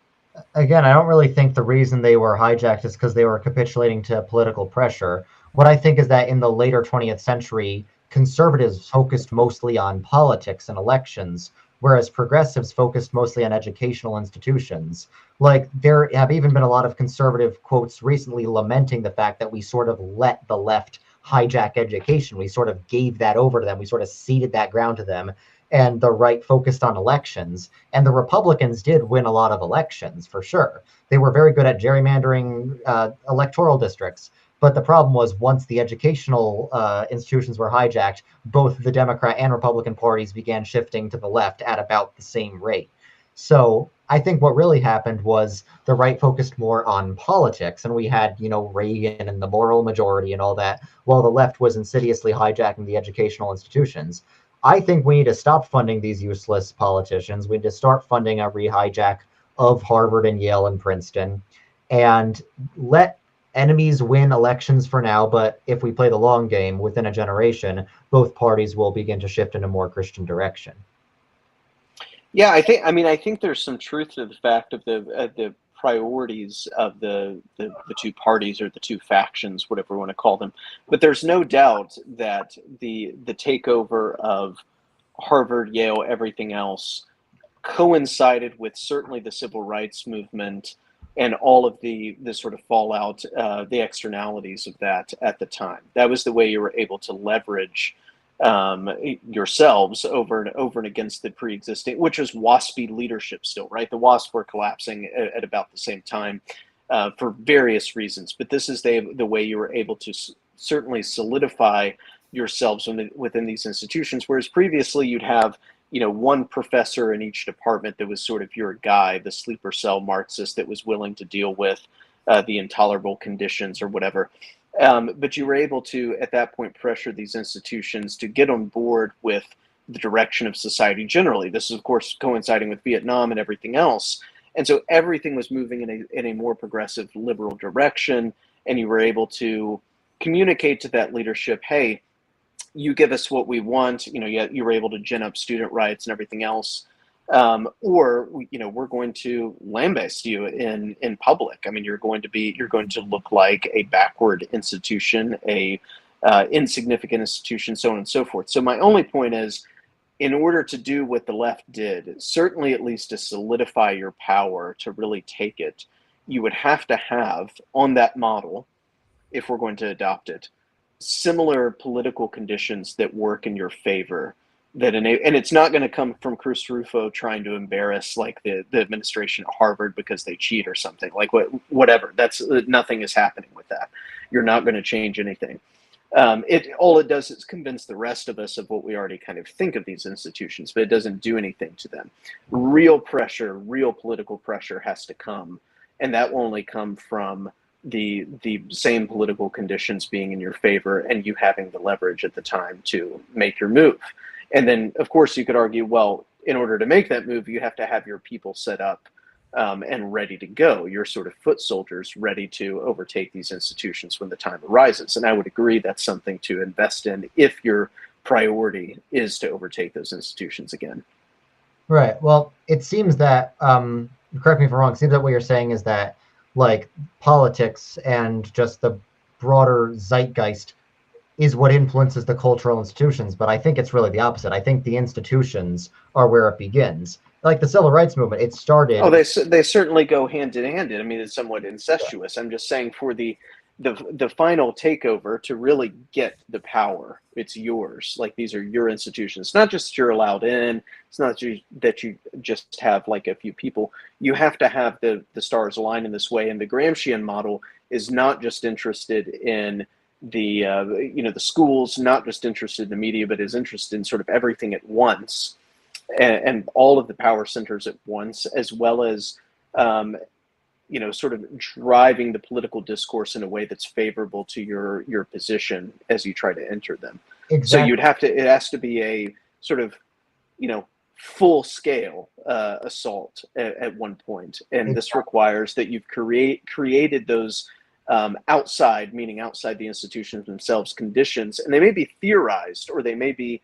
Again, I don't really think the reason they were hijacked is because they were capitulating to political pressure. What I think is that in the later 20th century, conservatives focused mostly on politics and elections, whereas progressives focused mostly on educational institutions. Like, there have even been a lot of conservative quotes recently lamenting the fact that we sort of let the left hijack education. We sort of gave that over to them. We sort of ceded that ground to them. And the right focused on elections. And the Republicans did win a lot of elections, for sure. They were very good at gerrymandering electoral districts. But the problem was, once the educational institutions were hijacked, both the Democrat and Republican parties began shifting to the left at about the same rate. So I think what really happened was the right focused more on politics, and we had, Reagan and the moral majority and all that, while the left was insidiously hijacking the educational institutions. I think we need to stop funding these useless politicians. We need to start funding a re-hijack of Harvard and Yale and Princeton, and let enemies win elections for now. But if we play the long game, within a generation, both parties will begin to shift in a more Christian direction. Yeah, I think there's some truth to the fact of the priorities of the two parties or the two factions, whatever you want to call them. But there's no doubt that the takeover of Harvard, Yale, everything else coincided with certainly the civil rights movement and all of the sort of fallout, the externalities of that at the time. That was the way you were able to leverage yourselves over and against the pre-existing, which was WASPy leadership still, right? The WASP were collapsing at about the same time for various reasons. But this is the way you were able to certainly solidify yourselves within these institutions, whereas previously you'd have one professor in each department that was sort of your guy, the sleeper cell Marxist that was willing to deal with the intolerable conditions or whatever. But you were able to, at that point, pressure these institutions to get on board with the direction of society generally. This is, of course, coinciding with Vietnam and everything else. And so everything was moving in a more progressive, liberal direction. And you were able to communicate to that leadership, hey, you give us what we want. You were able to gin up student rights and everything else. Or we're going to lambaste you in public. I mean, you're going to look like a backward institution, a insignificant institution, so on and so forth. So my only point is, in order to do what the left did, certainly at least to solidify your power, to really take it, you would have to have on that model, if we're going to adopt it, similar political conditions that work in your favor. And it's not going to come from Cruz Rufo trying to embarrass like the administration at Harvard because they cheat or something, like whatever. That's nothing is happening with that. You're not going to change anything. All it does is convince the rest of us of what we already kind of think of these institutions, but it doesn't do anything to them. Real pressure, real political pressure has to come, and that will only come from the same political conditions being in your favor and you having the leverage at the time to make your move. And then, of course, you could argue, well, in order to make that move, you have to have your people set up and ready to go. Your sort of foot soldiers ready to overtake these institutions when the time arises. And I would agree that's something to invest in if your priority is to overtake those institutions again. Right. Well, it seems that, correct me if I'm wrong, it seems that what you're saying is that, like, politics and just the broader zeitgeist is what influences the cultural institutions, but I think it's really the opposite. I think the institutions are where it begins. Like the civil rights movement, it started. Oh, they certainly go hand in hand. I mean, it's somewhat incestuous. I'm just saying for the final takeover to really get the power, it's yours. Like these are your institutions. It's not just you're allowed in. It's not that you just have like a few people. You have to have the stars align in this way. And the Gramscian model is not just interested in the schools, not just interested in the media, but is interested in sort of everything at once, and all of the power centers at once, as well as sort of driving the political discourse in a way that's favorable to your position as you try to enter them. Exactly. So it has to be a sort of full scale assault at one point, and this requires that you've created those outside the institutions themselves conditions, and they may be theorized or they may be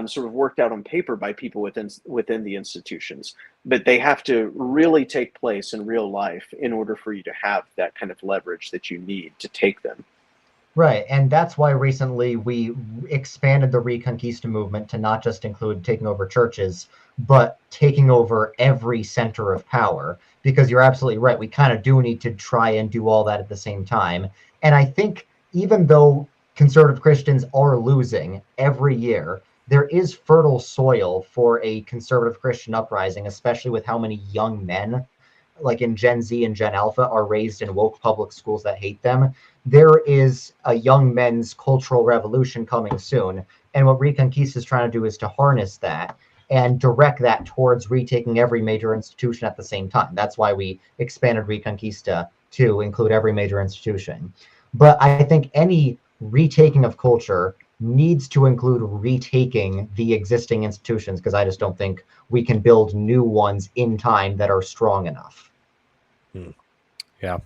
sort of worked out on paper by people within the institutions, but they have to really take place in real life in order for you to have that kind of leverage that you need to take them. Right, and that's why recently we expanded the Reconquista movement to not just include taking over churches, but taking over every center of power, because you're absolutely right. We kind of do need to try and do all that at the same time. And I think even though conservative Christians are losing every year, there is fertile soil for a conservative Christian uprising, especially with how many young men, like in Gen Z and Gen Alpha, are raised in woke public schools that hate them. There is a young men's cultural revolution coming soon. And what Reconquista is trying to do is to harness that and direct that towards retaking every major institution at the same time. That's why we expanded Reconquista to include every major institution. But I think any retaking of culture needs to include retaking the existing institutions, because I just don't think we can build new ones in time that are strong enough. Yeah.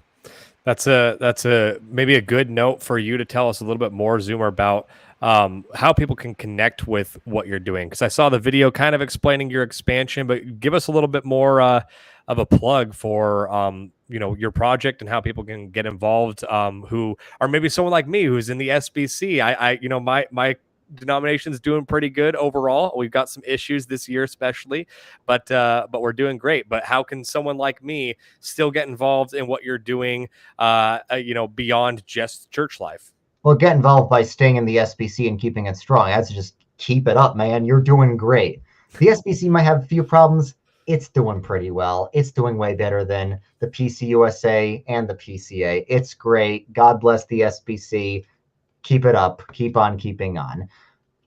That's a maybe a good note for you to tell us a little bit more, Zoomer, about how people can connect with what you're doing. Because I saw the video kind of explaining your expansion, but give us a little bit more of a plug for your project and how people can get involved. Who are maybe someone like me who's in the SBC. My denomination's doing pretty good overall. We've got some issues this year, especially, but we're doing great. But how can someone like me still get involved in what you're doing, beyond just church life? Well, get involved by staying in the SBC and keeping it strong. That's just keep it up, man. You're doing great. The SBC might have a few problems. It's doing pretty well. It's doing way better than the PCUSA and the PCA. It's great. God bless the SBC. Keep it up. Keep on keeping on.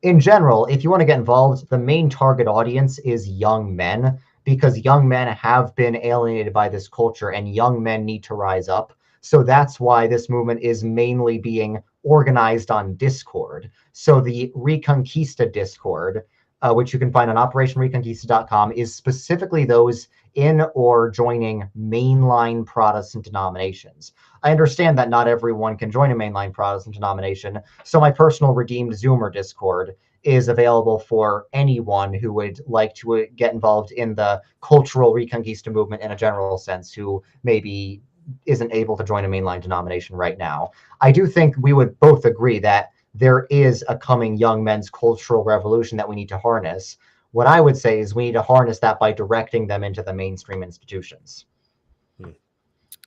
In general, if you want to get involved, the main target audience is young men, because young men have been alienated by this culture and young men need to rise up. So that's why this movement is mainly being organized on Discord. So the Reconquista Discord, which you can find on operationreconquista.com, is specifically those in or joining mainline Protestant denominations. I understand that not everyone can join a mainline Protestant denomination, so my personal Redeemed Zoomer Discord is available for anyone who would like to get involved in the cultural Reconquista movement in a general sense, who maybe isn't able to join a mainline denomination right now. I do think we would both agree that there is a coming young men's cultural revolution that we need to harness. What I would say is we need to harness that by directing them into the mainstream institutions.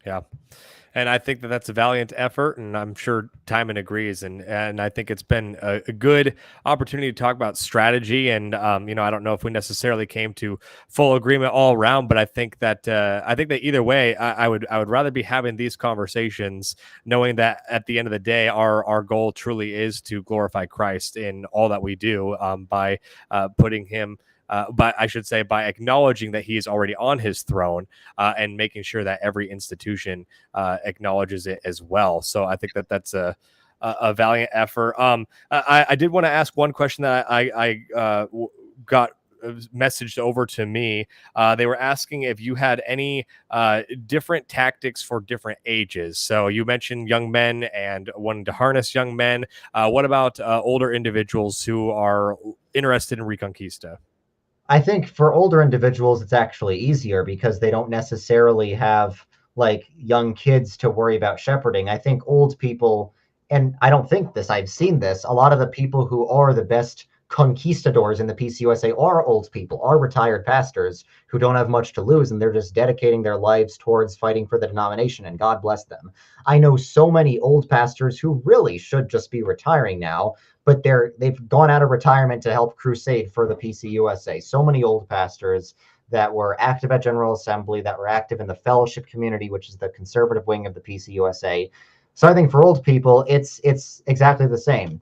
Yeah. And I think that that's a valiant effort, and I'm sure Timon agrees. And I think it's been a good opportunity to talk about strategy. And I don't know if we necessarily came to full agreement all around, but I think that either way, I would rather be having these conversations, knowing that at the end of the day, our goal truly is to glorify Christ in all that we do, by putting him. But I should say by acknowledging that he is already on his throne, and making sure that every institution acknowledges it as well. So I think that that's a valiant effort. I did want to ask one question that I got messaged over to me. They were asking if you had any different tactics for different ages. So you mentioned young men and wanting to harness young men. What about older individuals who are interested in Reconquista? I think for older individuals, it's actually easier because they don't necessarily have like young kids to worry about shepherding. I think old people, and I don't think this, I've seen this, a lot of the people who are the best conquistadors in the PCUSA are old people, are retired pastors who don't have much to lose, and they're just dedicating their lives towards fighting for the denomination, and God bless them. I know so many old pastors who really should just be retiring now, but they've gone out of retirement to help crusade for the PCUSA. So many old pastors that were active at General Assembly, that were active in the fellowship community, which is the conservative wing of the PCUSA. So I think for old people, it's exactly the same.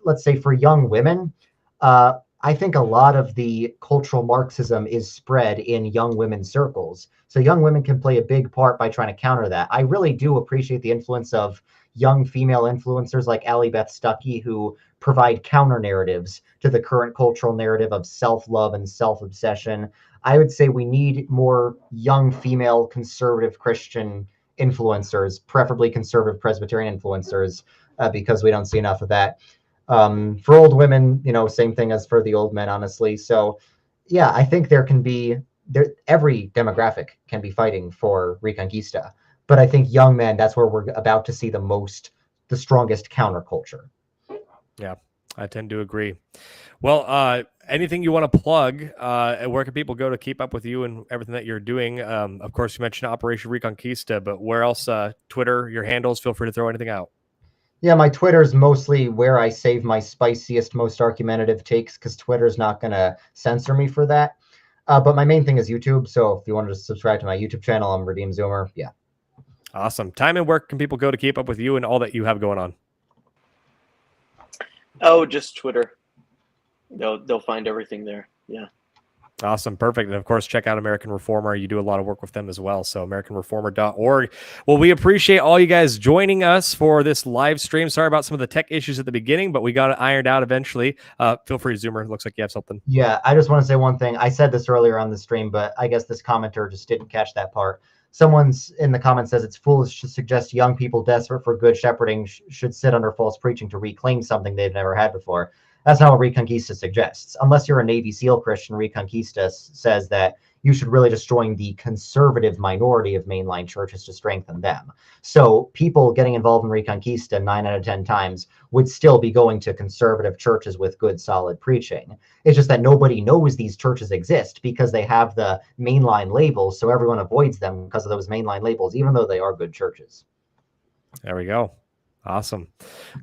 Let's say for young women, I think a lot of the cultural Marxism is spread in young women's circles. So young women can play a big part by trying to counter that. I really do appreciate the influence of young female influencers like Allie Beth Stuckey, who provide counter narratives to the current cultural narrative of self-love and self-obsession. I would say we need more young female conservative Christian influencers, preferably conservative Presbyterian influencers, because we don't see enough of that. For old women, same thing as for the old men, honestly. So yeah, I think every demographic can be fighting for Reconquista. But I think young men, that's where we're about to see the strongest counterculture. Yeah, I tend to agree. Well, anything you want to plug? Where can people go to keep up with you and everything that you're doing? Of course, you mentioned Operation Reconquista, but where else? Twitter, your handles. Feel free to throw anything out. Yeah, my Twitter's mostly where I save my spiciest, most argumentative takes, because Twitter's not going to censor me for that. But my main thing is YouTube. So if you wanted to subscribe to my YouTube channel, I'm Redeem Zoomer. Yeah. Awesome. Timon, where can people go to keep up with you and all that you have going on? Oh, just Twitter. They'll find everything there. Yeah. Awesome. Perfect. And of course, check out American Reformer. You do a lot of work with them as well. So AmericanReformer.org. Well, we appreciate all you guys joining us for this live stream. Sorry about some of the tech issues at the beginning, but we got it ironed out eventually. Feel free, Zoomer. Looks like you have something. Yeah, I just want to say one thing. I said this earlier on the stream, but I guess this commenter just didn't catch that part. Someone's in the comments says it's foolish to suggest young people desperate for good shepherding should sit under false preaching to reclaim something they've never had before. That's not what Reconquista suggests. Unless you're a Navy SEAL Christian, Reconquista says that you should really just join the conservative minority of mainline churches to strengthen them. So people getting involved in Reconquista 9 out of 10 times would still be going to conservative churches with good, solid preaching. It's just that nobody knows these churches exist because they have the mainline labels, so everyone avoids them because of those mainline labels, even though they are good churches. There we go. Awesome.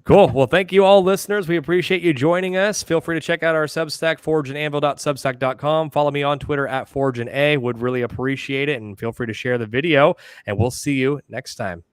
Cool. Well, thank you all listeners. We appreciate you joining us. Feel free to check out our Substack, forgeandanvil.substack.com. Follow me on Twitter at ForgeandA. Would really appreciate it. And feel free to share the video. And we'll see you next time.